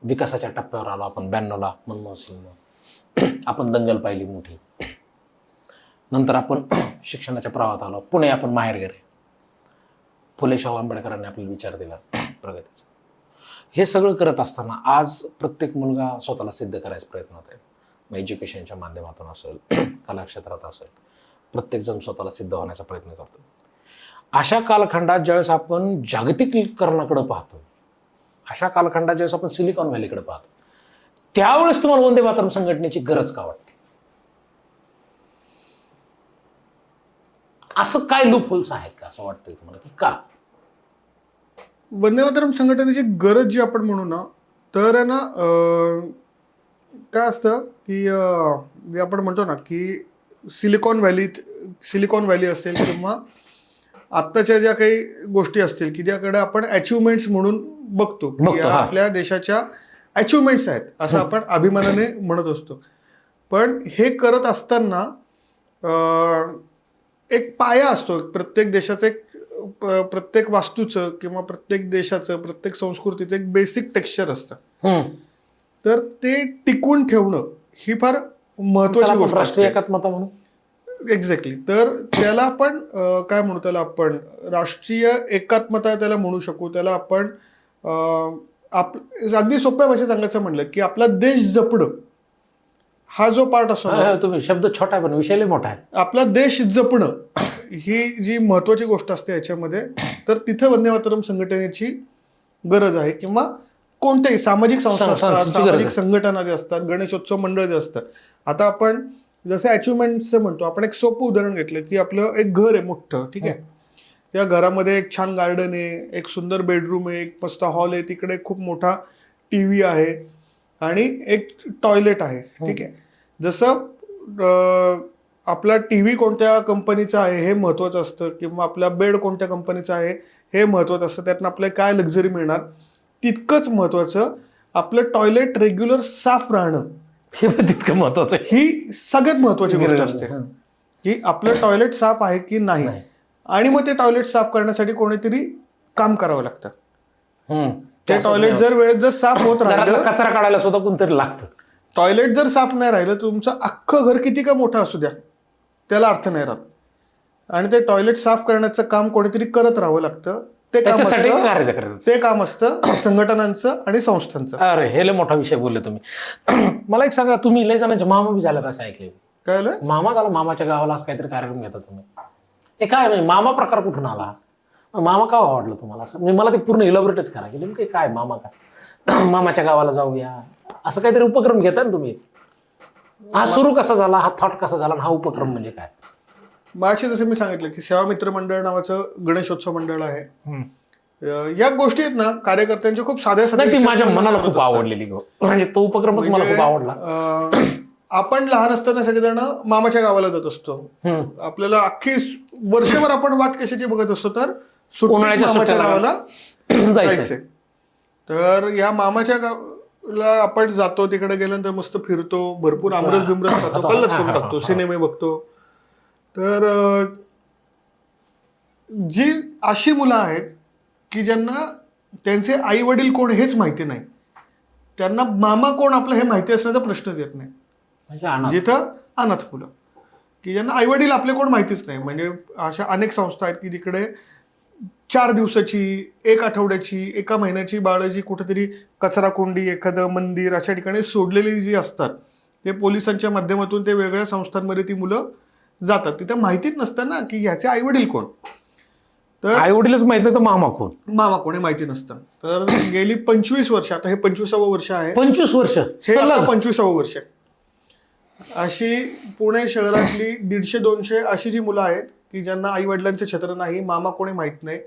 विकासाच्या टप्प्यावर आलो आपण 92ला मनमोहन सिंग, आपण दंगल पाहिली मोठी. नंतर आपण शिक्षणाच्या प्रवाहात आलो, पुणे आपण माहेर गेले, फुले शाहू आंबेडकरांनी आपल्याला विचार दिला प्रगतीचा. हे सगळं करत असताना आज प्रत्येक मुलगा स्वतःला सिद्ध करायचा प्रयत्न होत आहे. मग एज्युकेशनच्या माध्यमातून असेल, कला क्षेत्रात असेल, प्रत्येकजण स्वतःला सिद्ध होण्याचा प्रयत्न करतो. अशा कालखंडात ज्यावेळेस आपण जागतिकीकरणाकडे पाहतो, अशा कालखंडात ज्यावेळेस आपण सिलिकॉन व्हॅलीकडे पाहतो, त्यावेळेस तुम्हाला वंदे मातरम संघटनेची गरज का वाटते? असं काय लूपहोल्स आहेत का असं वाटतंय तुम्हाला, की का वंदे मातरम संघटनेची गरज जी आपण म्हणू ना, तर आहे ना, काय असतं की जे आपण म्हणतो ना की सिलिकॉन व्हॅली असेल किंवा आत्ताच्या ज्या काही गोष्टी असतील की ज्याकडे आपण अचिव्हमेंट्स म्हणून बघतो की या आपल्या देशाच्या अचिव्हमेंट्स आहेत असं आपण अभिमानाने म्हणत असतो. पण हे करत असताना एक पाया असतो प्रत्येक देशाचं, एक प्रत्येक वास्तूचं किंवा प्रत्येक देशाचं, प्रत्येक संस्कृतीचं एक बेसिक टेक्स्चर असतं. तर ते टिकून ठेवणं ही फार महत्वाची गोष्ट असते. एक्झॅक्टली. तर त्याला आपण काय म्हणू, त्याला आपण राष्ट्रीय एकात्मता त्याला म्हणू शकू. त्याला आपण अगदी सोप्या भाषेत सांगायचं म्हणलं की आपला देश जपणं हा जो पार्ट असतो, तुम्ही शब्द छोटा आहे पण विषय मोठा आहे, आपला देश जपणं ही जी महत्वाची गोष्ट असते याच्यामध्ये, तर तिथे वंदे मातरम संघटनेची गरज आहे. किंवा कोणत्याही सामाजिक संस्था असतात, सामाजिक संघटना जे असतात, गणेशोत्सव मंडळ जे असतात. आता आपण जसे अचिव्हमेंटचं म्हणतो, आपण एक सोपं उदाहरण घेतलं की आपलं एक घर आहे मोठं, ठीक आहे, त्या घरामध्ये एक छान गार्डन आहे, एक सुंदर बेडरूम आहे, एक मस्त हॉल आहे, तिकडे खूप मोठा टीव्ही आहे आणि एक टॉयलेट आहे, ठीक आहे. जसं आपला टीव्ही कोणत्या कंपनीचा आहे हे महत्वाचं असतं, किंवा आपला बेड कोणत्या कंपनीचा आहे हे महत्वाचं असतं, त्यातनं आपल्याला काय लक्झरी मिळणार, तितकंच महत्वाचं आपलं टॉयलेट रेग्युलर साफ राहणं तितकं महत्वाचं, ही सगळ्यात महत्वाची गोष्ट असते की आपलं टॉयलेट साफ आहे की नाही. आणि मग ते टॉयलेट साफ करण्यासाठी कोणीतरी काम करावं लागतं. ते टॉयलेट जर वेळेत जर साफ होत राहिलं, कचरा काढायला सुद्धा कोणतरी लागतं. टॉयलेट जर साफ नाही राहिलं, तुमचं अख्खं घर किती का मोठं असू द्या, त्याला अर्थ नाही राहत. आणि ते टॉयलेट साफ करण्याचं काम कोणीतरी करत राहावं लागतं. ते काम असतं संघटनांचं आणि संस्थांचं. अरे हे लय मोठा विषय बोलले तुम्ही. मला एक सांगा, तुम्ही लय जणांचे मामा बी झालं असं ऐकले? काय मामा झाला, मामाच्या गावाला असं काहीतरी कार्यक्रम घेता तुम्ही, हे काय म्हणजे मामा प्रकार कुठून आला? मामा का आवडलं तुम्हाला असं? म्हणजे मला ते पूर्ण इलॅबोरेटच करा की नेमकं काय मामा काय, मामाच्या गावाला जाऊया असं काहीतरी उपक्रम घेता ना तुम्ही. हा सुरू कसा झाला, हा थॉट कसा झाला, हा उपक्रम म्हणजे काय? माशी जसं मी सांगितलं की सेवा मित्र मंडळ नावाचं गणेशोत्सव मंडळ आहे. या गोष्टी आहेत ना कार्यकर्त्यांच्या खूप साध्या साध्या, माझ्या मनाला खूप आवडलेली, म्हणजे तो उपक्रमच मला खूप आवडला. आपण लहान असताना सगळेजण मामाच्या गावाला जात असतो. आपल्याला अख्खी वर्षभर आपण वाट कशाची बघत असतो, तर मामाच्या गावाला जायचंय. तर या मामाच्या गावाला आपण जातो, तिकडे गेल्यानंतर मस्त फिरतो, भरपूर आमरस बिमरस खातो, कल्लच करून टाकतो, सिनेमे बघतो. तर जी अशी मुलं आहेत की ज्यांना त्यांचे आई वडील कोण हेच माहिती नाही, त्यांना मामा कोण आपलं हे माहिती असण्याचा प्रश्नच येत नाही. जिथं अनाथ मुलं की ज्यांना आई वडील आपले कोण माहितीच नाही. म्हणजे अशा अनेक संस्था आहेत की जिकडे 4 दिवसाची, 1 आठवड्याची, 1 महिन्याची बाळं जी कुठेतरी कचराकुंडी, एखादं मंदिर अशा ठिकाणी सोडलेली जी असतात, ते पोलिसांच्या माध्यमातून ते वेगळ्या संस्थांमध्ये ती मुलं जातात. तिथं माहितीच नसतं ना की ह्याचे आई वडील कोण. तर आई वडीलच माहित नाही तर मामा कोण हे माहिती नसतं. तर गेली 25 वर्ष, आता हे 25वे वर्ष आहे. 25 वर्ष हे आता 25वे वर्ष आहे. अशी पुणे शहरातली 150-200 अशी जी मुलं आहेत की ज्यांना आई वडिलांचं छत्र नाही, मामा कोणी माहित नाही,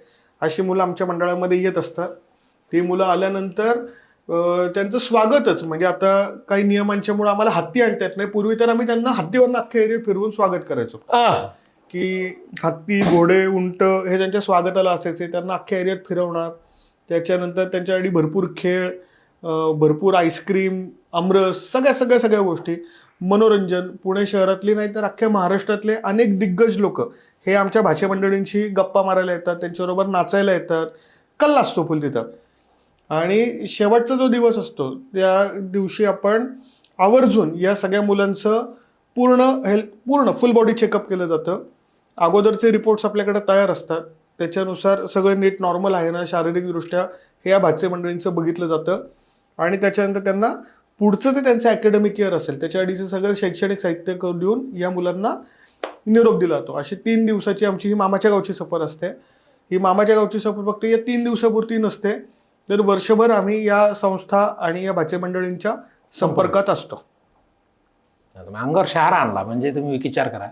अशी मुलं आमच्या मंडळामध्ये येत असतात. ती मुलं आल्यानंतर त्यांचं स्वागतच, म्हणजे आता काही नियमांच्यामुळे आम्हाला हत्ती आणता येत नाही. पूर्वी तर आम्ही त्यांना हत्तीवरनं अख्खे एरिया फिरवून स्वागत करायचो की हत्ती, घोडे, उंट हे त्यांच्या स्वागताला असायचे. त्यांना अख्ख्या एरियात फिरवणार, त्याच्यानंतर त्यांच्यासाठी भरपूर खेळ, भरपूर आईस्क्रीम, आमरस, सगळ्या गोष्टी. मनोरंजन, पुणे शहरातले नाही तर अख्ख्या महाराष्ट्रातले अनेक दिग्गज लोक हे आमच्या भाषा मंडळींशी गप्पा मारायला येतात, त्यांच्याबरोबर नाचायला येतात, कल्ला असतो फुल तिथं. आणि शेवटचा जो दिवस असतो त्या दिवशी आपण आवर्जून या सगळ्या मुलांचं पूर्ण फुल बॉडी चेकअप केलं जातं. अगोदरचे रिपोर्ट्स आपल्याकडे तयार असतात, त्याच्यानुसार सगळं नीट नॉर्मल आहे ना शारीरिकदृष्ट्या हे या भाचे मंडळींचं बघितलं जातं. आणि त्याच्यानंतर त्यांना पुढचं ते त्यांचं अकॅडमिक इयर असेल त्याच्या आधीचं सगळं शैक्षणिक साहित्य देऊन या मुलांना निरोप दिला जातो. अशी 3 दिवसाची आमची ही मामाच्या गावची सफर असते. ही मामाच्या गावची सफर फक्त या 3 दिवसापुरती नसते, तर वर्षभर आम्ही या संस्था आणि या भाचे मंडळींच्या संपर्कात असतो. तुम्ही अंगावर शहारा आणला म्हणजे तुम्ही विचार करा,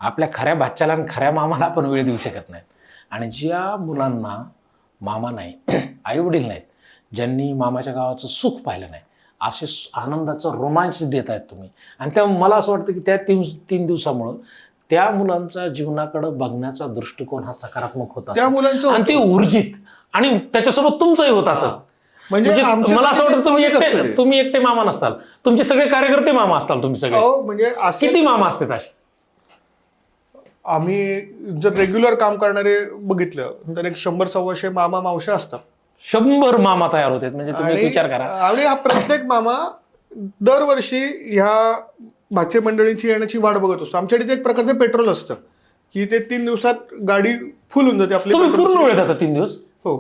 आपल्या खऱ्या भाच्याला आणि खऱ्या मामाला आपण वेळ देऊ शकत नाहीत. आणि ज्या मुलांना मामा नाही, आई वडील नाहीत, ज्यांनी मामाच्या गावाचं सुख पाहिलं नाही, असे आनंदाचं रोमांच देत आहेत तुम्ही. आणि त्या मला असं वाटतं की त्या 3 दिवसामुळं त्या मुलांचा जीवनाकडे बघण्याचा दृष्टिकोन हा सकारात्मक होता, त्या मुलांचं आणि ते ऊर्जित, आणि त्याच्यासोबत तुमचंही होत असं. म्हणजे मला असं वाटतं तुम्ही एकटे मामा नसताल, तुमचे सगळे कार्यकर्ते मामा असताल तुम्ही सगळे. म्हणजे किती मामा असतात असे? आम्ही जर रेग्युलर काम करणारे बघितलं तर एक 100-125 मामा मावश्या असतात. 100 मामा तयार होते. म्हणजे तुम्ही एक विचार करा. आणि हा प्रत्येक मामा दरवर्षी ह्या भाचे मंडळींची येण्याची वाट बघत असतो. आमच्याकडे एक प्रकारचं पेट्रोल असतं की ते 3 दिवसात गाडी फुल होऊन जाते आपली. तुम्ही पूर्ण वेळ जाता 3 दिवस? हो,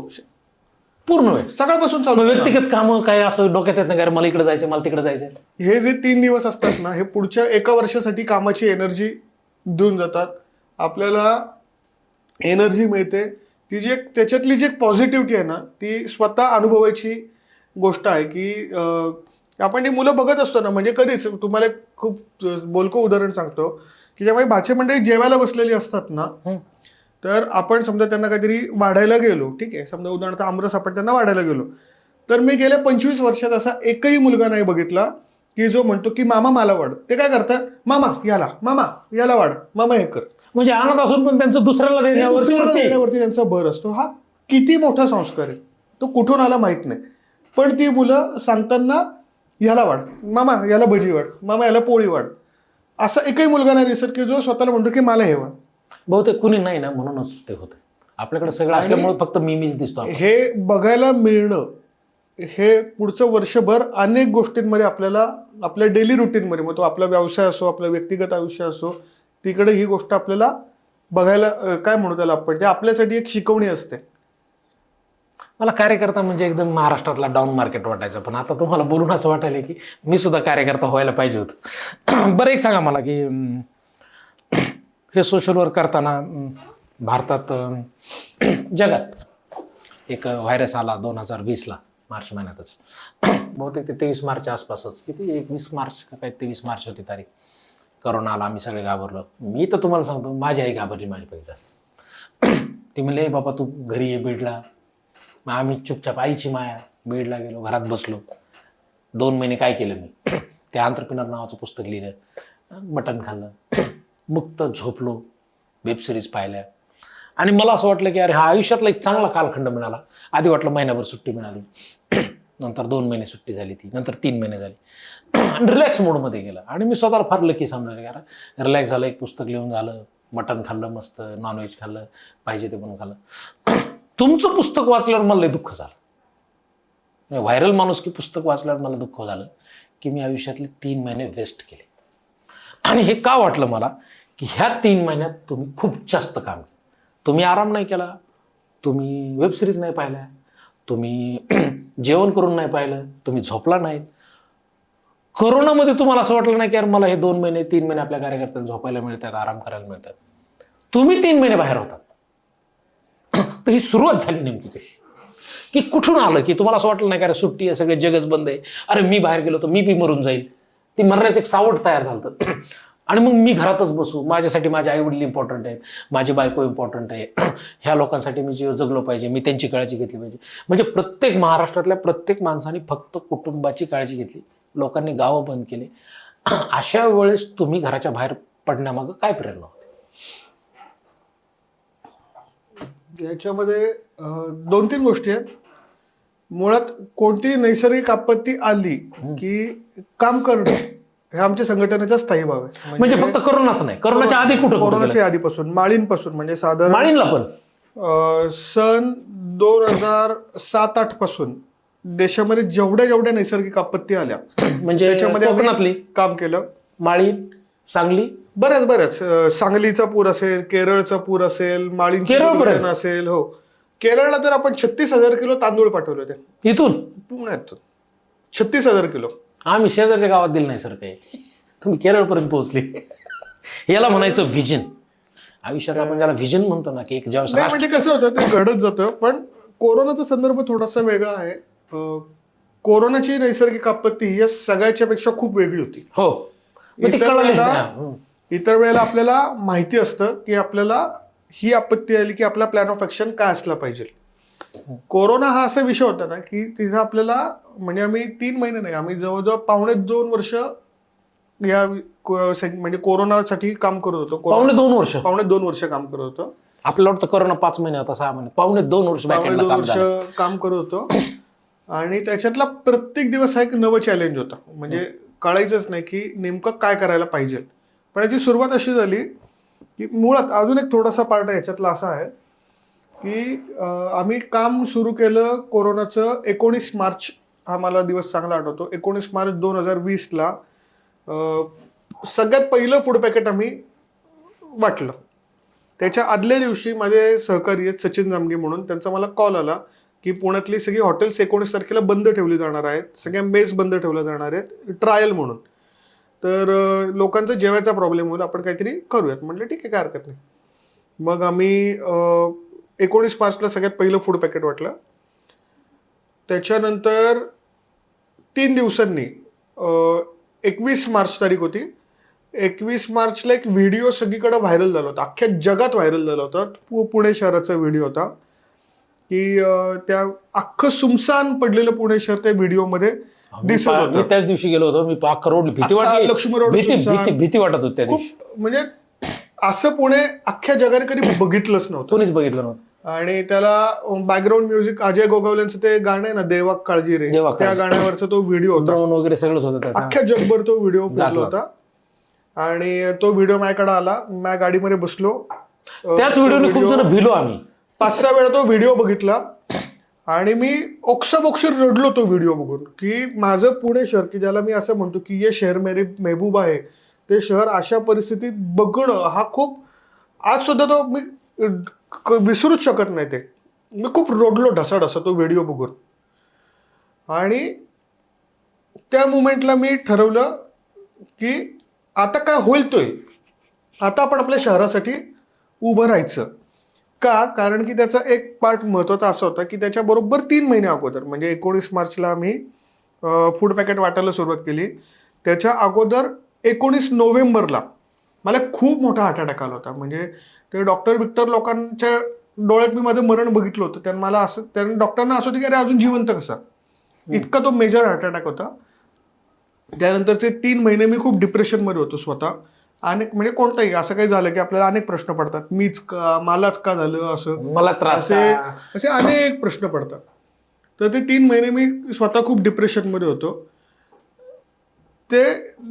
पूर्ण वेळ सकाळपासून चालू. व्यक्तिगत कामं काय असं डोक्यात येत नाही, मला इकडे जायचं, मला तिकडे जायचं? हे जे 3 दिवस असतात ना, हे पुढच्या 1 वर्षासाठी कामाची एनर्जी देऊन जातात. आपल्याला एनर्जी मिळते, ती जी त्याच्यातली जी पॉझिटिव्हिटी आहे ना, ती स्वतः अनुभवायची गोष्ट आहे. की आपण ती मुलं बघत असतो ना, म्हणजे कधीच तुम्हाला एक खूप बोलकं उदाहरण सांगतो की ज्यामुळे भाचे मंडळी जेवायला बसलेली असतात ना, तर आपण समजा त्यांना काहीतरी वाढायला गेलो, ठीक आहे, समजा उदाहरणार्थ आमरस आपण त्यांना वाढायला गेलो, तर मी गेल्या 25 वर्षात असा एकही मुलगा नाही बघितला की जो म्हणतो की मामा मला वाढ. ते काय करतात, मामा याला वाढ, मामा हे कर. म्हणजे आणत असून पण त्यांचं दुसऱ्याला देण्यावरती त्यांचा भर असतो. हा किती मोठा संस्कार आहे, तो कुठून आला माहित नाही, पण ती मुलं सांगताना याला वाढ, मामा याला भजी वाढ, मामा याला पोळी वाढ, असा एकही मुलगा नाही दिसत की जो स्वतःला म्हणतो की मला हे वाढ. बहुतेक कुणी नाही ना, म्हणूनच ते होतं. आपल्याकडे सगळं असल्यामुळे फक्त मीच दिसतो. हे बघायला मिळणं हे पुढचं वर्षभर अनेक गोष्टींमध्ये आपल्याला आपल्या डेली रुटीनमध्ये, मग तो आपला व्यवसाय असो, आपलं व्यक्तिगत आयुष्य असो, तिकडे ही गोष्ट आपल्याला बघायला काय म्हणू त्याला आपण, ते आपल्यासाठी एक शिकवणी असते. मला कार्यकर्ता म्हणजे एकदम महाराष्ट्रातला डाऊन मार्केट वाटायचं, पण आता तुम्हाला बोलून असं वाटायला की मी सुद्धा कार्यकर्ता व्हायला पाहिजे होतं. बरं, एक सांगा मला की हे सोशल वर्क करताना भारतात, जगात एक व्हायरस आला 2020ला मार्च महिन्यातच, बहुतेक ते 23 मार्चच्या आसपासच, किती 21 मार्च का काय 23 मार्च होती तारीख. करोना आला, आम्ही सगळे घाबरलो. मी तर तुम्हाला सांगतो, माझी आई घाबरली माझ्यापेक्षा जास्त. ती म्हणले बाबा तू घरी ये बीडला. मग आम्ही चुपचाप, आईची माया, बीडला गेलो, घरात बसलो. 2 महिने काय केलं मी, ते आंत्रप्रिनर नावाचं पुस्तक लिहिलं, मटण खाल्लं, मुक्त झोपलो, वेबसिरीज पाहिल्या. आणि मला असं वाटलं की अरे हा आयुष्यातला एक चांगला कालखंड मिळाला. आधी वाटलं महिनाभर सुट्टी मिळाली, नंतर 2 महिने सुट्टी झाली, ती नंतर 3 महिने झाली, आणि रिलॅक्स मोडमध्ये गेलं. आणि मी स्वतःला फार लकी समजायचं, कारण रिलॅक्स झालं, एक पुस्तक लिहून झालं, मटण खाल्लं, मस्त नॉनव्हेज खाल्लं, पाहिजे ते पण खाल्लं. तुमचं पुस्तक वाचल्यावर मला लय दुःख झालं. व्हायरल माणूस की पुस्तक वाचल्यावर मला दुःख झालं की मी आयुष्यातले 3 महिने वेस्ट केले. आणि हे का वाटलं मला की ह्या 3 महिन्यात तुम्ही खूप जास्त काम केलं. तुम्ही आराम नाही केला, तुम्ही वेबसिरीज नाही पाहिल्या, तुम्ही जेवण करून नाही पाहिलं, तुम्ही झोपला नाहीत. कोरोनामध्ये तुम्हाला असं वाटलं नाही की यार मला हे 2 महिने 3 महिने आपल्या कार्यकर्त्यांना झोपायला मिळतात, आराम करायला मिळतात. तुम्ही 3 महिने बाहेर होतात. तर ही सुरुवात झाली नेमकी कशी, की कुठून आलं की तुम्हाला असं वाटलं नाही का अरे सुट्टी आहे, सगळे जगच बंद आहे, अरे मी बाहेर गेलो तर मी बी मरून जाईल. ती मरण्याचं एक सावट तयार झालं. आणि मग मी घरातच बसू, माझ्यासाठी माझे आई वडील इम्पॉर्टंट आहेत, माझी बायको इम्पॉर्टंट आहे, ह्या लोकांसाठी मी जगलो पाहिजे, मी त्यांची काळजी घेतली पाहिजे. म्हणजे प्रत्येक महाराष्ट्रातल्या प्रत्येक माणसाने फक्त कुटुंबाची काळजी घेतली, लोकांनी गावं बंद केले. अशा वेळेस तुम्ही घराच्या बाहेर पडण्यामागं काय प्रेरणा होती? याच्यामध्ये 2-3 गोष्टी आहेत. मुळात कोणतीही नैसर्गिक आपत्ती आली की काम करणं हे आमच्या संघटनेचा स्थायी भाव आहे. म्हणजे फक्त कोरोनाच नाही, कोरोनाच्या आधी कुठं कोरोनाच्या आधीपासून माळींपासून म्हणजे साधारण माळीनला पण सन 2007-8 पासून देशामध्ये जेवढ्या नैसर्गिक आपत्ती आल्या म्हणजे त्याच्यामध्ये आम्ही कोकणातली काम केलं. माळीन, सांगली, बऱ्याच सांगलीचा पूर असेल, केरळचा पूर असेल, माळींची दुर्घटना असेल. हो, केरळला तर आपण 36,000 किलो तांदूळ पाठवले होते इथून पुण्यातून. 36,000 किलो. आम्ही शेजारच्या गावात दिलं नाही सर काही. तुम्ही केरळपर्यंत पोहोचले. याला म्हणायचं व्हिजन. आयुष्यात आपण ज्याला व्हिजन म्हणतो ना, की एक जेव्हा म्हणजे कसं होतं ते घडत जातं. पण कोरोनाचा संदर्भ थोडासा वेगळा आहे. कोरोनाची नैसर्गिक आपत्ती ही या सगळ्याच्या पेक्षा खूप वेगळी होती. हो, इतर वेळेला आपल्याला माहिती असतं की आपल्याला ही आपत्ती आली की आपला प्लॅन ऑफ ऍक्शन काय असला पाहिजे. कोरोना हा असा विषय होता ना की तिथं आपल्याला म्हणजे आम्ही 3 महिने नाही, आम्ही जवळजवळ 2.5 वर्ष या म्हणजे कोरोनासाठी काम करत होतो. 2.5 वर्ष काम करत होतो. आपल्याला वाटतं कोरोना 5 महिने होता, 6 महिने, 2.5 वर्ष काम करत होतो. आणि त्याच्यातला प्रत्येक दिवस हा एक नवं चॅलेंज होता. म्हणजे कळायचंच नाही की नेमकं काय करायला पाहिजे. पण याची सुरुवात अशी झाली की मुळात अजून एक थोडासा पार्ट याच्यातला असा आहे की आम्ही काम सुरू केलं कोरोनाचं 19 मार्च हा मला दिवस चांगला आठवतो. 19 मार्च 2020ला सगळ्यात पहिलं फूड पॅकेट आम्ही वाटलं. त्याच्या आदल्या दिवशी माझे सहकारी आहेत सचिन जामगे म्हणून, त्यांचा मला कॉल आला की पुण्यातली सगळी हॉटेल्स 19 तारखेला बंद ठेवली जाणार आहेत, सगळ्या मेस बंद ठेवल्या जाणार आहेत ट्रायल म्हणून. तर लोकांचा जेवायचा प्रॉब्लेम होईल, आपण काहीतरी करूयात. म्हटलं ठीक आहे, काय हरकत नाही. मग आम्ही 19 मार्चला सगळ्यात पहिलं फूड पॅकेट वाटलं. त्याच्यानंतर 3 दिवसांनी 21 मार्च तारीख होती. 21 मार्चला एक व्हिडिओ सगळीकडे व्हायरल झाला होता, अख्ख्या जगात व्हायरल झाला होता. पुणे शहराचा व्हिडिओ होता की त्या अख्खं सुमसान पडलेलं पुणे शहर त्या व्हिडिओमध्ये दिसत होतं. त्याच दिवशी गेलो होतो मी. रोड भीती वाटली, लक्ष्मी रोड भीती वाटत होती. खूप म्हणजे असं पुणे अख्ख्या जगाने कधी बघितलंच नव्हतं, कोणीच बघितलं नव्हतं. आणि त्याला बॅकग्राऊंड म्युझिक अजय गोगावलेंचं ते गाणं आहे ना, देवा काळजी रे, त्या गाण्यावरचा तो व्हिडिओ होता. ड्रोन वगैरे सगळंच होतं, अख्ख्या जगभर तो व्हिडिओ पोहोचला होता. आणि तो व्हिडिओ माझ्याकडे आला, माझ्या गाडीमध्ये बसलो. त्याच व्हिडिओने खूप जण भिलो आम्ही. 5-6 वेळा तो व्हिडिओ बघितला आणि मी ओक्साबोक्षर रडलो तो व्हिडिओ बघून की माझं पुणे शहर, की ज्याला मी असं म्हणतो की ये शहर मेरे महबूब आहे, ते शहर अशा परिस्थितीत बघणं हा खूप, आज सुद्धा तो मी विसरूच शकत नाही. ते मी खूप रडलो ढसाढसा तो व्हिडिओ बघून. आणि त्या मुमेंटला मी ठरवलं की आता काय होईल तोय, आता आपण आपल्या शहरासाठी उभं राहायचं. का? कारण की त्याचा एक पार्ट महत्वाचा असा होता की त्याच्या बरोबर 3 महिने अगोदर म्हणजे 19 मार्चला आम्ही फूड पॅकेट वाटायला सुरुवात केली. त्याच्या अगोदर 19 नोव्हेंबरला मला खूप मोठा हार्ट अटॅक आला होता. म्हणजे ते डॉक्टर लोकांच्या डोळ्यात मी माझं मरण बघितलं होतं. त्यांना डॉक्टरांना असं होतं की अरे अजून जिवंत कसा, इतका तो मेजर हार्ट अटॅक होता. त्यानंतरचे 3 महिने मी खूप डिप्रेशनमध्ये होतो स्वतः. अनेक म्हणजे कोणताही असं काही झालं की आपल्याला अनेक प्रश्न पडतात, मीच का, मलाच का झालं असं, मला त्रास, असे अनेक प्रश्न पडतात. तर ते 3 महिने मी स्वतः खूप डिप्रेशनमध्ये होतो. ते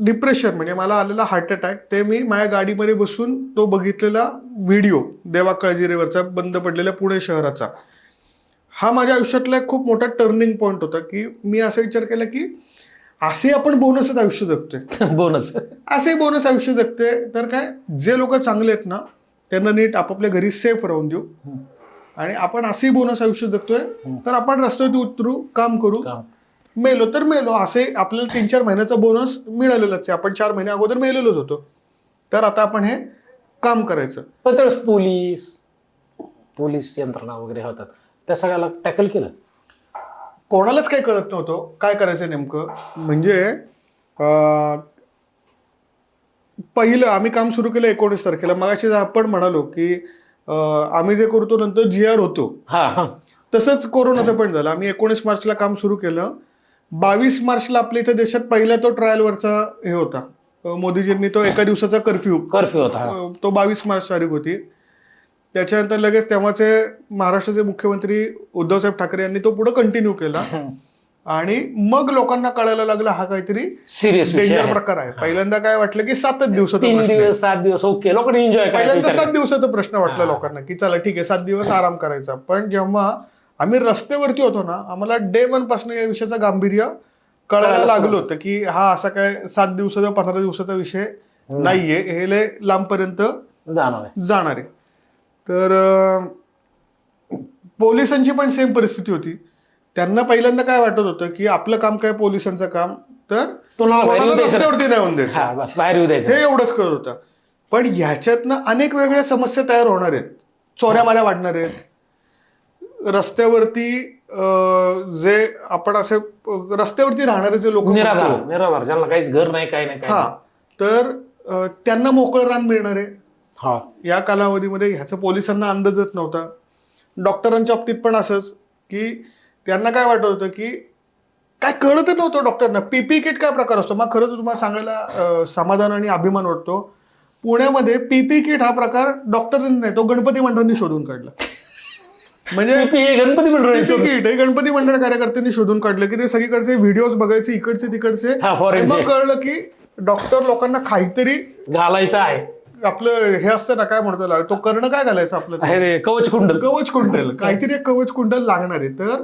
डिप्रेशन म्हणजे मला आलेला हार्ट अटॅक, ते मी माझ्या गाडीमध्ये बसून तो बघितलेला व्हिडिओ देवा काळजीरेवरचा बंद पडलेल्या पुणे शहराचा, हा माझ्या आयुष्यातला एक खूप मोठा टर्निंग पॉईंट होता. की मी असा विचार केला की असे आपण बोनसच आयुष्य जगतोय, असे बोनस आयुष्य जगतोय, तर काय जे लोक चांगले आहेत ना त्यांना नीट आपापल्या घरी सेफ राहून देऊ, आणि आपण असे बोनस आयुष्य जगतोय तर आपण रस्त्यावरती उतरू, काम करू, मेलो तर मेलो. असे आपल्याला 3-4 महिन्याचा बोनस मिळालेलाच आहे. आपण 4 महिने अगोदर मेलेलोच होतो, तर आता आपण हे काम करायचं. पण त्यावेळेस पोलीस यंत्रणा वगैरे होतात, त्या सगळ्याला टॅकल केलं. कोणालाच काही कळत नव्हतं काय करायचं नेमकं. म्हणजे पहिलं आम्ही काम सुरू केलं 19 तारखेला. मगाशी आपण म्हणालो की आम्ही जे करतो नंतर GR होतो, तसंच कोरोनाचं पण झालं. आम्ही 19 मार्चला काम सुरू केलं. 22 मार्चला आपल्या इथे देशात पहिला तो ट्रायलवरचा हे होता, मोदीजींनी तो एका दिवसाचा कर्फ्यू होता, तो 22 मार्च तारीख होती. त्याच्यानंतर लगेच तेव्हाचे महाराष्ट्राचे मुख्यमंत्री उद्धवसाहेब ठाकरे यांनी तो पुढे कंटिन्यू केला. आणि मग लोकांना कळायला लागलं हा काहीतरी सिरियस डेंजर प्रकार आहे. पहिल्यांदा काय वाटलं की 7 दिवसाचा 3 प्रश्न आहे. दिवस 7 दिवस ओके लोकांनी एन्जॉय पहिल्यांदा करायचं 7 दिवसाचा प्रश्न वाटला लोकांना की चला ठीक आहे 7 दिवस आराम करायचा. पण जेव्हा आम्ही रस्त्यावरती होतो ना, आम्हाला डे 1 पासून या विषयाचं गांभीर्य कळायला लागलं होतं की हा असा काय 7 दिवसाचा 15 दिवसाचा विषय नाहीये, हे लय लांबपर्यंत जाणार आहे. तर पोलिसांची पण सेम परिस्थिती होती. त्यांना पहिल्यांदा काय वाटत होतं की आपलं काम काय पोलिसांचं काम तर कोणाला रस्त्यावरती नाही होऊन द्यायचं, बाहेर येऊ द्यायचं, हे एवढंच कळत होतं. पण ह्याच्यातनं अनेक वेगळ्या समस्या तयार होणार आहेत. चोऱ्या माऱ्या वाढणार आहेत. रस्त्यावरती जे आपण असे रस्त्यावरती राहणारे जे लोक निराधार ज्यांना काहीच घर नाही काय नाही हा, तर त्यांना मोकळं रान मिळणार आहे. या कालावधीमध्ये ह्याचा पोलिसांना अंदाजच नव्हता. डॉक्टरांच्या बाबतीत पण असंच की त्यांना काय वाटत होतं की काय कळतच नव्हतं डॉक्टरना. पीपी किट काय प्रकार असतो. मग खरं तर तुम्हाला सांगायला समाधान आणि अभिमान वाटतो, पुण्यामध्ये पीपी किट हा प्रकार डॉक्टरांनी नाही, तो गणपती मंडळांनी शोधून काढला. म्हणजे गणपती मंडळ किट हे गणपती मंडळ कार्यकर्त्यांनी शोधून काढलं की ते सगळीकडचे व्हिडिओज बघायचे इकडचे तिकडचे. मग कळलं की डॉक्टर लोकांना काहीतरी घालायचं आहे. आपलं हे असतं ना, काय म्हणतो तो करणं काय घालायचं आपलं कवच कुंडल काहीतरी एक कवच कुंडल लागणार आहे. तर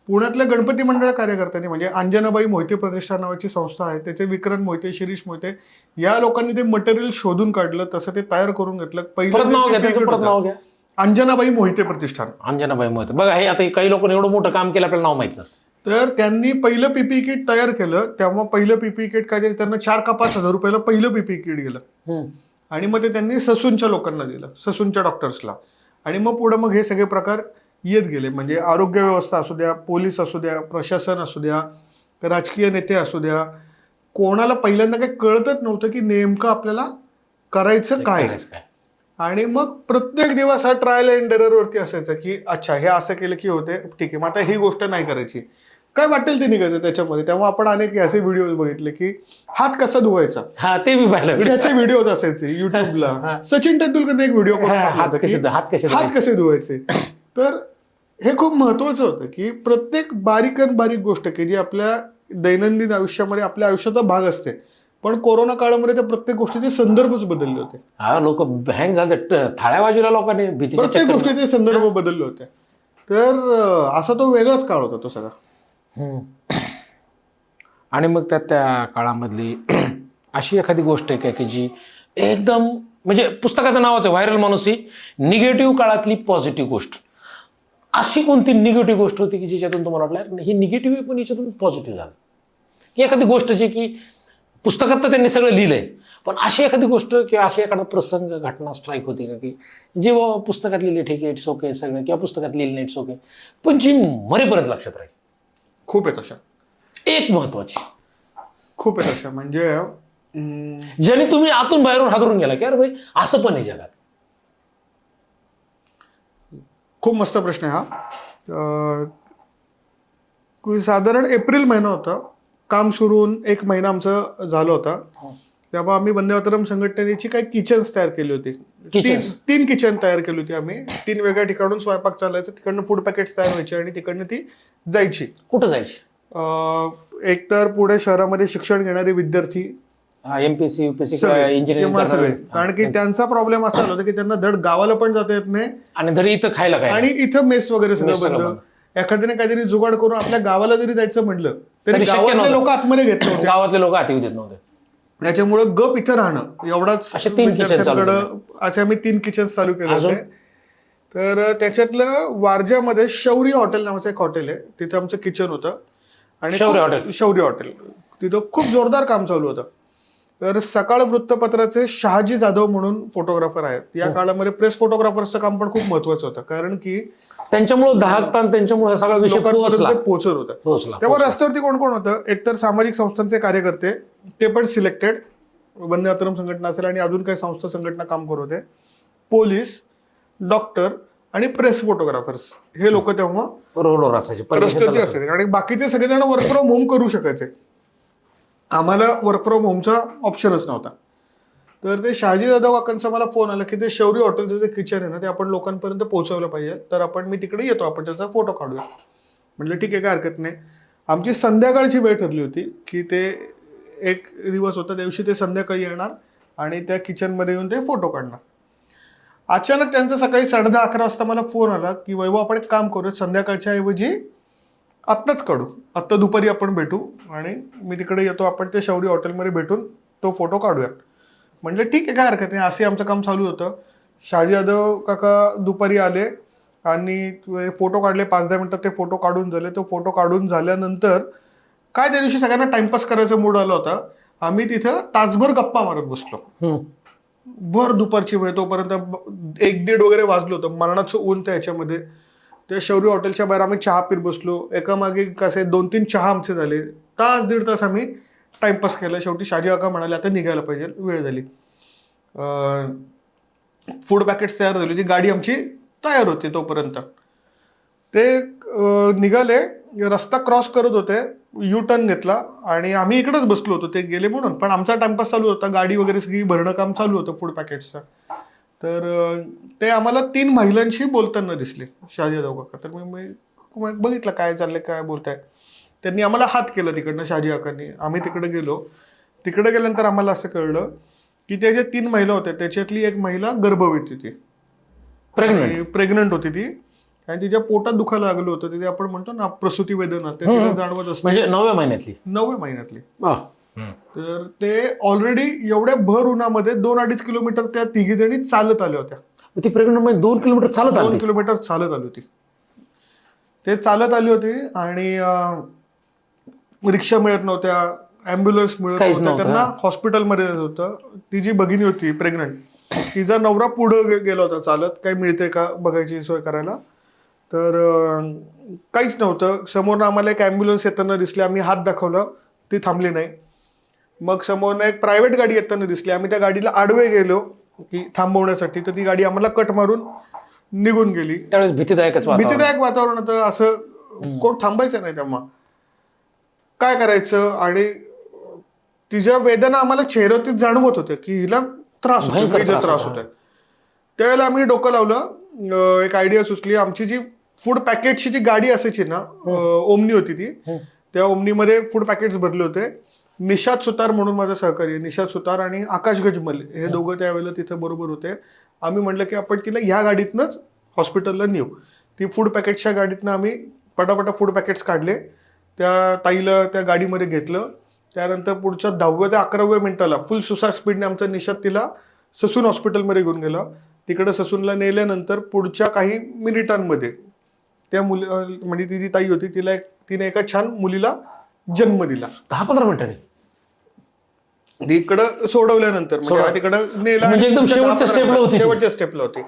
पुण्यातल्या गणपती मंडळ कार्यकर्त्यांनी म्हणजे अंजनाबाई मोहिते प्रतिष्ठान नावाची संस्था आहे, त्याचे विक्रांत मोहिते, शिरीष मोहिते या लोकांनी ते मटेरियल शोधून काढलं, तसं ते तयार करून घेतलं. पहिलं अंजनाबाई मोहिते प्रतिष्ठान. अंजनाबाई मोहिते बघा, हे आता काही लोकांनी एवढं मोठं काम केलं आपल्याला नाव माहित नसतं. तर त्यांनी पहिलं पीपी किट तयार केलं. तेव्हा पहिलं पीपी किट काहीतरी त्यांना 4 का 5 हजार रुपयाला पहिलं पीपी किट गेलं. आणि मग ते त्यांनी ससूनच्या लोकांना दिलं, ससूनच्या डॉक्टर्सला. आणि मग पुढे मग हे सगळे प्रकार येत गेले. म्हणजे आरोग्य व्यवस्था असू द्या, पोलीस असू द्या, प्रशासन असू द्या, राजकीय नेते असू द्या, कोणाला पहिल्यांदा काही कळतच नव्हतं की नेमकं आपल्याला करायचं काय. आणि मग प्रत्येक दिवस हा ट्रायल अँड एरर वरती असायचा की अच्छा हे असं केलं की होते, ठीक आहे, मग आता ही गोष्ट नाही करायची, काय वाटेल ते निघायचं त्याच्यामध्ये. तेव्हा आपण अनेक असे व्हिडिओ बघितले की हात कसा धुवायचा ते मी पाहिलं, त्याचे व्हिडिओ असायचे युट्यूबला. सचिन तेंडुलकरने एक व्हिडिओ हात कसे धुवायचे. तर हे खूप महत्वाचं होतं की प्रत्येक बारीक गोष्ट की जी आपल्या दैनंदिन आयुष्यामध्ये आपल्या आयुष्याचा भाग असते, पण कोरोना काळामध्ये त्या प्रत्येक गोष्टीचे संदर्भच बदलले होते. लोक हँग झाले, थाळ्या बाजूला लोकांनी प्रत्येक गोष्टीचे संदर्भ बदलले होते. तर असा तो वेगळाच काळ होता तो सगळा. आणि मग त्या काळामधली अशी एखादी गोष्ट आहे काय की जी एकदम म्हणजे पुस्तकाचं नावाचं व्हायरल माणूस ही निगेटिव्ह काळातली पॉझिटिव्ह गोष्ट, अशी कोणती निगेटिव्ह गोष्ट होती की जिच्यातून तुम्हाला वाटलं ही निगेटिव्ह आहे पण याच्यातून पॉझिटिव्ह झालं, की एखादी गोष्ट जी की पुस्तकात तर त्यांनी सगळं लिहिलंय पण अशी एखादी गोष्ट किंवा अशी एखादा प्रसंग घटना स्ट्राईक होती का की जी पुस्तकात लिहिली ठीक आहे इट्स ओके सगळं, किंवा पुस्तकात लिहिली नाही इट्स ओके, पण जी मरेपर्यंत लक्षात राहील? खूप आहेत अशा, एक महत्वाची खूप आहेत अशा. म्हणजे ज्याने तुम्ही आतून बाहेरून हादरून गेला की अरे भाई असं पण आहे जगात. खूप मस्त प्रश्न आहे हा. साधारण एप्रिल महिना होता, काम सुरू होऊन 1 महिना आमचं झालं होता. तेव्हा आम्ही वंदे मातरम संघटनेची काही किचन्स तयार केली होती. 3 किचन तयार केली होती आम्ही. 3 वेगळ्या ठिकाणून स्वयंपाक चालायचं, तिकडनं फूड पॅकेट्स तयार व्हायचे आणि तिकडनं ती जायची. कुठं जायची? एक तर पुणे शहरामध्ये शिक्षण घेणारे विद्यार्थी, एमपीएससी यूपीएससी इंजिनिअरिंग सगळे, कारण की त्यांचा प्रॉब्लेम असा होता की त्यांना धड गावाला पण जाता येत नाही आणि घरी इथं खायला काय, आणि इथं मेस वगैरे सगळं बंद. एखाद्याने काहीतरी जुगाड करून आपल्या गावाला जरी जायचं म्हटलं तरी गावातले लोक आतमध्ये घेत नव्हते, गावातले लोक आत येऊ देत नव्हते. त्याच्यामुळे गप इथं राहणं एवढाच विद्यार्थ्यांकडं असे आम्ही 3 किचन चालू केले होते. तर त्याच्यातलं वारज्यामध्ये शौर्य हॉटेल नावाचं एक हॉटेल आहे, तिथे आमचं किचन होतं. आणि शौर्य हॉटेल तिथं खूप जोरदार काम चालू होतं. तर सकाळ वृत्तपत्राचे शहाजी जाधव म्हणून फोटोग्राफर आहेत. या काळामध्ये प्रेस फोटोग्राफरचं काम पण खूप महत्वाचं होतं, कारण की त्यांच्यामुळे त्यांच्यामुळे सगळा विषय पोहोचत होता. तेव्हा रस्त्यावरती कोण कोण होतं, एकतर सामाजिक संस्थांचे कार्यकर्ते, ते पण सिलेक्टेड, वंदे मातरम संघटना असेल आणि अजून काही संस्था संघटना काम करत होते, पोलीस, डॉक्टर आणि प्रेस फोटोग्राफर्स, हे लोक तेव्हा रस्त्यावरती असायचे. आणि बाकीचे सगळेजण वर्क फ्रॉम होम करू शकायचे. आम्हाला वर्क फ्रॉम होमचा ऑप्शनच नव्हता. तर ते शहाजी जाधव काकांचा मला फोन आला की ते शौर्य हॉटेलचं जे किचन आहे ना ते आपण लोकांपर्यंत पोहोचवलं पाहिजे, तर मी तिकडे येतो, आपण त्याचा फोटो काढूया. म्हटलं ठीक आहे, काय हरकत नाही. आमची संध्याकाळची वेळ ठरली होती की ते एक दिवस होता, त्या दिवशी ते संध्याकाळी येणार आणि त्या किचनमध्ये येऊन ते फोटो काढणार. अचानक त्यांचा सकाळी 10:30-11 वाजता मला फोन आला की वैभव, आपण एक काम करू, संध्याकाळच्या ऐवजी आत्ताच काढू, आत्ता दुपारी आपण भेटू आणि मी तिकडे येतो, आपण ते शौर्य हॉटेलमध्ये भेटून तो फोटो काढूया. म्हटलं ठीक आहे, काय हरकत नाही. असे आमचं काम चालू होतं. शहाजी यादव काका दुपारी आले आणि फोटो काढले. 5-10 मिनिटात ते फोटो काढून झाले. तो फोटो काढून झाल्यानंतर काय त्या दिवशी सगळ्यांना टाइमपास करायचा मूड आला होता. आम्ही तिथं तासभर गप्पा मारत बसलो. भर दुपारची वेळ, तोपर्यंत 1-1:30 वगैरे वाजलो होतं. मरणाचं ऊन त्याच्यामध्ये. त्या शौर्य हॉटेलच्या बाहेर आम्ही चहा पीत बसलो. एकामागे कसे 2-3 चहा आमचे झाले. तास 1.5 तास आम्ही टाइमपास केला. शेवटी शहाजी काका म्हणाले आता निघायला पाहिजे, वेळ झाली. फूड पॅकेट्स तयार झाली होती, गाडी आमची तयार होती. तोपर्यंत ते निघाले, रस्ता क्रॉस करत होते, यू टर्न घेतला आणि आम्ही इकडेच बसलो होतो, ते गेले म्हणून. पण आमचा टाइमपास चालू होता, गाडी वगैरे सगळी भरणं काम चालू होतं फूड पॅकेट्सचं. तर ते आम्हाला 3 महिलांशी बोलताना दिसले शहाजी यादव काका. तर मी बघितलं काय चाललंय, काय बोलताय. त्यांनी आम्हाला हात केला तिकडनं शहाजी काकांनी. आम्ही तिकडे गेलो. तिकडे गेल्यानंतर आम्हाला असं कळलं की त्या ज्या 3 महिला होत्या त्याच्यातली एक महिला गर्भवती होती, प्रेग्नंट होती ती, आणि तिच्या पोटात दुखायला लागलं होतं. तिथे आपण म्हणतो ना प्रसूती वेदना, ते तिला जाणवत असते. म्हणजे 9व्या महिन्यातली. तर ते ऑलरेडी एवढ्या भर उन्हामध्ये 2-2.5 किलोमीटर त्या 3 जणी चालत आल्या होत्या. ती प्रेग्नंट मध्ये 2 किलोमीटर चालत 2 किलोमीटर चालत आली होती. ते चालत आली होती आणि रिक्षा मिळत नव्हत्या, ॲम्ब्युलन्स मिळत नव्हत्या, त्यांना हॉस्पिटलमध्ये जायचं होतं. ती जी भगिनी होती प्रेग्नंट, तिचा नवरा पुढे गेला होता चालत, काही मिळते का बघायची सोय करायला. तर काहीच नव्हतं. समोरनं आम्हाला एक ॲम्ब्युलन्स येताना दिसली. आम्ही हात दाखवला, ती थांबली नाही. मग समोरनं एक प्रायव्हेट गाडी येताना दिसली. आम्ही त्या गाडीला आडवे गेलो की थांबवण्यासाठी, तर ती गाडी आम्हाला कट मारून निघून गेली. त्यावेळेस भीतीदायक वातावरण होतं. असं कोण थांबायचं नाही. तेव्हा काय करायचं, आणि तिच्या वेदना आम्हाला चेहऱ्यावरती जाणवत होत्या की हिला त्रास होतोय. त्यावेळेला आम्ही डोकं लावलं, एक आयडिया सुचली. आमची जी फूड पॅकेटची जी गाडी असायची ना, ओमनी होती ती, त्या ओमनीमध्ये फूड पॅकेट्स भरले होते. निशाद सुतार म्हणून माझा सहकारी, निशाद सुतार आणि आकाश गजमल हे दोघं त्यावेळेला तिथे बरोबर होते. आम्ही म्हटलं की आपण तिला ह्या गाडीतनंच हॉस्पिटलला नेऊ. ती फूड पॅकेटच्या गाडीतनं आम्ही पटापटा फूड पॅकेट्स काढले. त्या ताईला त्या गाडीमध्ये घेतलं. त्यानंतर पुढच्या 10व्या ते 11व्या मिनिटाला फुल सुसाट स्पीडने आमचा निशाद तिला ससून हॉस्पिटलमध्ये घेऊन गेला. तिकडे ससूनला नेल्यानंतर पुढच्या काही मिनिटांमध्ये त्या म्हणजे ती जी ताई होती तिने एका छान मुलीला जन्म दिला. 10-15 मिनिटांनी तिकडं सोडवल्यानंतर म्हणजे तिकडं नेला, म्हणजे एकदम शेवटच्या स्टेपला होती.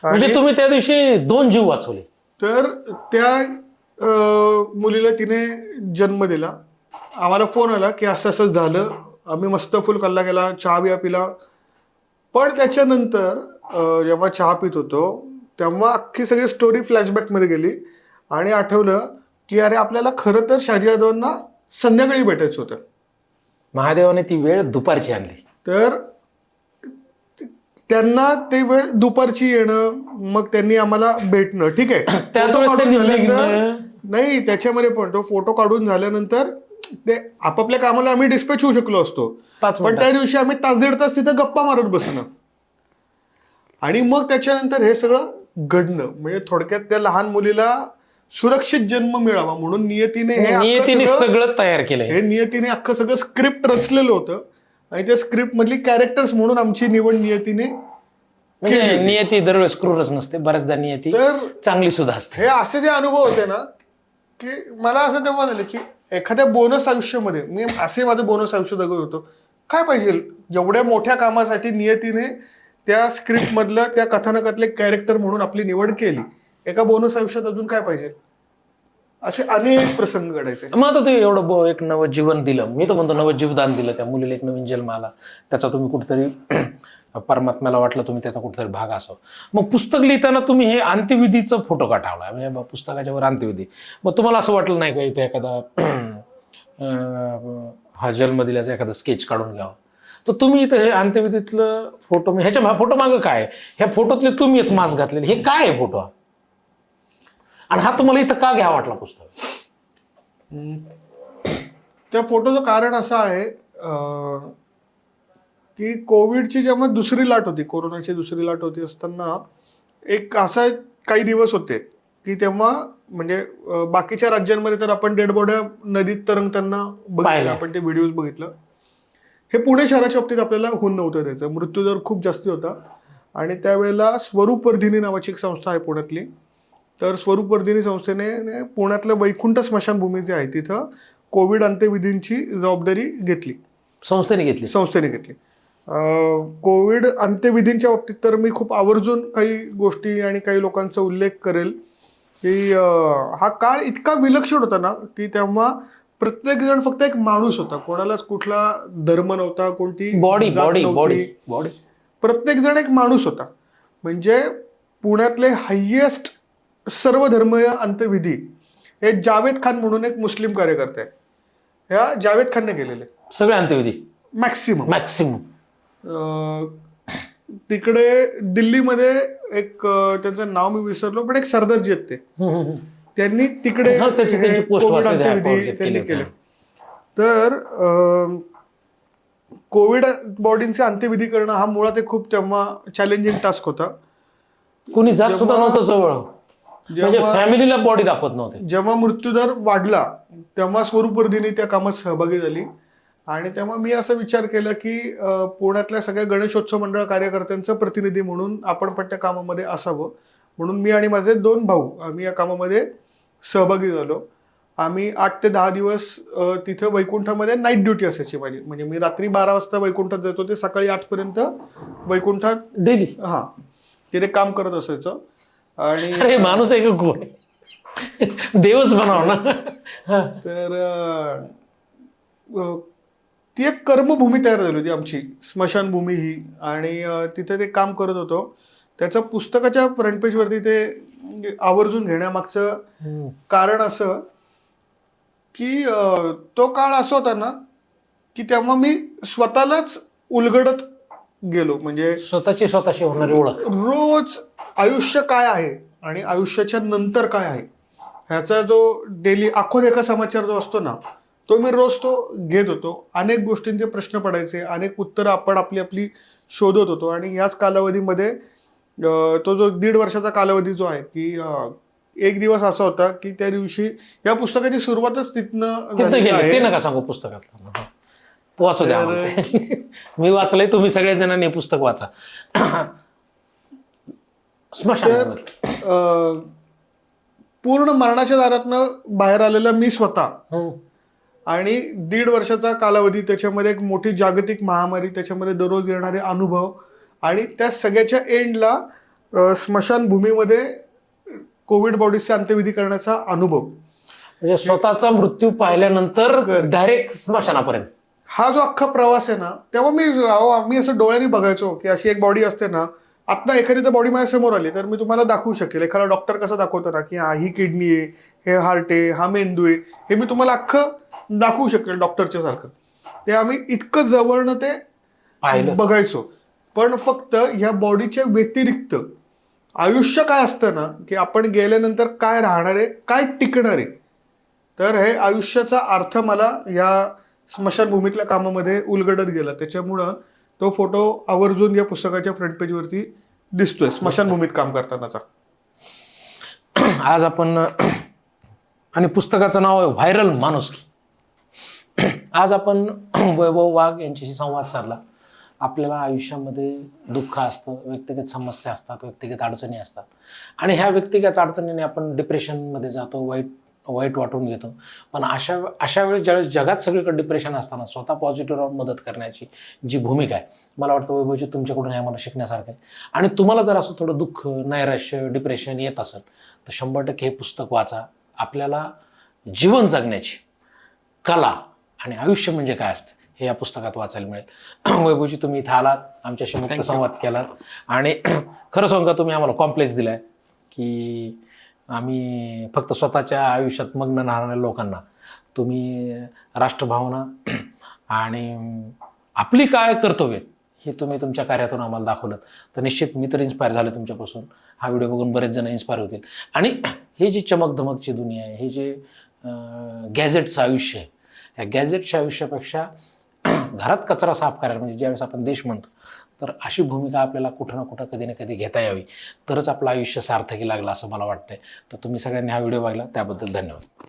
म्हणजे तुम्ही त्या दिवशी 2 जीव वाचवले. तर त्या मुलीला तिने जन्म दिला. आम्हाला फोन आला की असं असं झालं. आम्ही मस्त फुल कल्ला केला, चहा बिया पिला. पण त्याच्यानंतर जेव्हा चहा पित होतो तेव्हा अख्खी सगळी स्टोरी फ्लॅशबॅक मध्ये गेली आणि आठवलं की अरे आपल्याला खरं तर शहाजी यादवांना संध्याकाळी भेटायचं होतं. महादेवाने ती वेळ दुपारची आणली. तर त्यांना ते वेळ दुपारची येणं, मग त्यांनी आम्हाला भेटणं, ठीक आहे. नाही, त्याच्यामध्ये पण तो फोटो काढून झाल्यानंतर ते आपापल्या कामाला आम्ही डिस्पॅच होऊ शकलो असतो. पण त्या दिवशी आम्ही 1-1.5 तास तिथे गप्पा मारत बसणं आणि मग त्याच्यानंतर हे सगळं घडणं. म्हणजे थोडक्यात त्या लहान मुलीला सुरक्षित जन्म मिळावा म्हणून नियतीने सगळं तयार केलं. हे नियतीने अख्खं सगळं स्क्रिप्ट रचलेलं होतं आणि त्या स्क्रिप्ट मधली कॅरेक्टर्स म्हणून आमची निवड नियतीने. नियती दरवेळेस क्रूरच नसते, बऱ्याचदा नियती तर चांगली सुद्धा असते. हे असे जे अनुभव होते ना की मला असं तेव्हा झालं की एखाद्या बोनस आयुष्यामध्ये मी असे माझं बोनस आयुष्य जगत होतो. काय पाहिजे एवढ्या मोठ्या कामासाठी नियतीने त्या स्क्रिप्ट मधलं त्या कथानकातले कॅरेक्टर म्हणून आपली निवड केली. एका बोनस आयुष्यात अजून काय पाहिजे. असे अनेक प्रसंग घडायचे. मग आता ते एवढं एक नवजीवन दिलं, मी तर म्हणतो नवजीवदान दिलं त्या मुलीला, एक नवीन जन्म आला. त्याचा तुम्ही कुठेतरी परमात्म्याला वाटलं तुम्ही त्याचा कुठेतरी भाग असावा. मग पुस्तक लिहिताना तुम्ही हे अंत्यविधीचा फोटो काढावला, म्हणजे पुस्तकाच्या वर अंत्यविधी. मग तुम्हाला असं वाटलं नाही का इथे एखादा हा जन्म दिल्याचा एखादा स्केच काढून घ्यावा? तर तुम्ही इथं हे अंत्यविधीतलं फोटो, ह्याच्या फोटो मागं काय, ह्या फोटोतले तुम्ही एक मास्क घातलेले, हे काय आहे फोटो आणि हा तुम्हाला इथं का घ्या वाटला पुस्तक? त्या फोटोचं कारण असं आहे की कोविडची जेव्हा दुसरी लाट होती, कोरोनाची दुसरी लाट होती असताना एक असा काही दिवस होते की तेव्हा म्हणजे बाकीच्या राज्यांमध्ये तर आपण डेड बॉड्या नदीत तरंगताना बघितलं, आपण ते व्हिडिओज बघितलं. हे पुणे शहराच्या बाबतीत आपल्याला होऊन नव्हतं, त्याचा मृत्यूदर खूप जास्ती होता. आणि त्यावेळेला स्वरूप वर्धिनी नावाची एक संस्था आहे पुण्यातली. तर स्वरूप वर्धिनी संस्थेने पुण्यातलं वैकुंठ स्मशानभूमी जे आहे तिथं कोविड अंत्यविधींची जबाबदारी घेतली, संस्थेने घेतली. कोविड अंत्यविधींच्या बाबतीत तर मी खूप आवर्जून काही गोष्टी आणि काही लोकांचा उल्लेख करेल की हा काळ इतका विलक्षण होता ना की तेव्हा प्रत्येक जण फक्त एक माणूस होता, कोणालाच कुठला धर्म नव्हता, कोणती बॉडी, प्रत्येक जण एक माणूस होता. म्हणजे पुण्यातले हायेस्ट सर्व धर्मीय अंत्यविधी हे जावेद खान म्हणून एक मुस्लिम कार्यकर्ते आहे, ह्या जावेद खानने केलेले सगळे अंत्यविधी मॅक्सिमम. तिकडे दिल्लीमध्ये एक त्यांचं नाव मी विसरलो, पण एक सरदारजी आहेत ते, त्यांनी तिकडे कोविड अंत्यविधी त्यांनी केले. तर कोविड बॉडींचे अंत्यविधी करणं हा मुळात एक खूप तेव्हा चॅलेंजिंग टास्क होता. कोणी जात सुद्धा नव्हतं जवळ, फॅमिलीला बॉडी दाखवत नव्हते. जेव्हा मृत्यूदर वाढला तेव्हा स्वरूप वर्धिनी त्या कामात सहभागी झाली. आणि तेव्हा मी असा विचार केला की पुण्यातल्या सगळ्या गणेशोत्सव मंडळ कार्यकर्त्यांचं प्रतिनिधी म्हणून आपण पण त्या कामामध्ये असावं, म्हणून मी आणि माझे 2 भाऊ आम्ही या कामामध्ये सहभागी झालो. आम्ही 8 ते 10 दिवस तिथं वैकुंठामध्ये नाईट ड्युटी असायची माझी, म्हणजे मी रात्री 12 वाजता वैकुंठात जात होते, सकाळी 8 पर्यंत वैकुंठात डेली तिथे काम करत असायचं. आणि माणूस आहे का कोण, देवच बनाव ना. तर ती एक कर्मभूमी तयार झाली होती आमची स्मशानभूमी ही, आणि तिथे ते काम करत होतो. त्याचं पुस्तकाच्या फ्रंट पेजवरती ते आवर्जून घेण्यामागचं कारण असं की तो काळ असा होता ना की तेव्हा मी स्वतःलाच उलगडत गेलो, म्हणजे स्वतःची होणारी ओळख, रोज आयुष्य काय आहे आणि आयुष्याच्या नंतर काय आहे ह्याचा जो डेली आखो देखा समाचार जो असतो ना, तो मी रोज तो घेत होतो. अनेक गोष्टींचे प्रश्न पडायचे, अनेक उत्तरं आपण आपली शोधत होतो. आणि याच कालावधीमध्ये तो जो 1.5 वर्षाचा कालावधी जो आहे की एक दिवस असा होता की त्या दिवशी या पुस्तकाची सुरुवातच तिथनं झाली आहे. ते नका सांगू पुस्तकात, वाचू द्या. मी वाचलंय, तुम्ही सगळ्या जणांनी पुस्तक वाचा. स्मशान पूर्ण मरणाच्या दारातनं बाहेर आलेला मी स्वतः, आणि 1.5 वर्षाचा कालावधी, त्याच्यामध्ये एक मोठी जागतिक महामारी, त्याच्यामध्ये दररोज येणारे अनुभव, आणि त्या सगळ्याच्या एंडला स्मशानभूमीमध्ये कोविड बॉडीजचे अंत्यविधी करण्याचा अनुभव. म्हणजे स्वतःचा मृत्यू पाहिल्यानंतर डायरेक्ट स्मशानापर्यंत हा जो अख्खा प्रवास आहे ना, तेव्हा मी असं डोळ्यांनी बघायचो की अशी एक बॉडी असते ना. आता एखादी तर बॉडी माझ्या समोर आली तर मी तुम्हाला दाखवू शकेल, एखादा डॉक्टर कसं दाखवतो ना की ही किडनी आहे, हे हार्ट आहे, हा मेंदू आहे, हे मी तुम्हाला अख्खं दाखवू शकेल डॉक्टरच्या सारखं. ते आम्ही इतकं जवळनं ते बघायचो. पण फक्त ह्या बॉडीच्या व्यतिरिक्त आयुष्य काय असतं ना, की आपण गेल्यानंतर काय राहणार आहे, काय टिकणार आहे. तर हे आयुष्याचा अर्थ मला या स्मशानभूमीतल्या कामामध्ये उलगडत गेला. त्याच्यामुळं तो फोटो आवर्जून या पुस्तकाच्या फ्रंट पेजवरती दिसतोय, स्मशानभूमीत काम करतानाचा. आज आपण, आणि पुस्तकाचं नाव आहे व्हायरल माणुसकी. आज आपण वैभव वाघ यांच्याशी संवाद साधला. आपल्याला आयुष्यामध्ये दुःख असतं, व्यक्तिगत समस्या असतात, व्यक्तिगत अडचणी असतात, आणि ह्या व्यक्तिगत अडचणीने आपण डिप्रेशनमध्ये जातो, वाईट वाटून घेतो. पण अशा वेळेस ज्यावेळेस जगात सगळीकडे डिप्रेशन असताना स्वतः पॉझिटिव्ह राहून मदत करण्याची जी भूमिका आहे, मला वाटतं वैभवजी तुमच्याकडून हे आम्हाला शिकण्यासारखं आहे. आणि तुम्हाला जर असं थोडं दुःख, नैराश्य, डिप्रेशन येत असेल तर 100% हे पुस्तक वाचा. आपल्याला जीवन जगण्याची कला आणि आयुष्य म्हणजे काय असतं हे या पुस्तकात वाचायला मिळेल. वैभवजी, तुम्ही इथं आलात, आमच्याशी मुक्त संवाद केलात, आणि खरं सांगू का, तुम्ही आम्हाला कॉम्प्लेक्स दिलाय की आम्ही फक्त स्वतःच्या आयुष्यात मग्न राहणाऱ्या लोकांना तुम्ही राष्ट्रभावना आणि आपली काय कर्तव्य हे तुम्ही तुमच्या कार्यातून आम्हाला दाखवलं. तर निश्चित मी तर इन्स्पायर झालो तुमच्यापासून. हा व्हिडिओ बघून बरेच जण इन्स्पायर होतील. आणि हे जी चमकधमकची दुनिया आहे, हे जे गॅझेटचं आयुष्य आहे. या गॅझेटच्या आयुष्यापेक्षा घरात कचरा साफ करायला, म्हणजे ज्यावेळेस आपण देश म्हणतो, तर अशी भूमिका आपल्याला कुठं ना कुठं कधी ना कधी घेता यावी, तरच आपलं आयुष्य सार्थकी लागलं असं मला वाटतंय. तर तुम्ही सगळ्यांनी हा व्हिडिओ बघला त्याबद्दल धन्यवाद.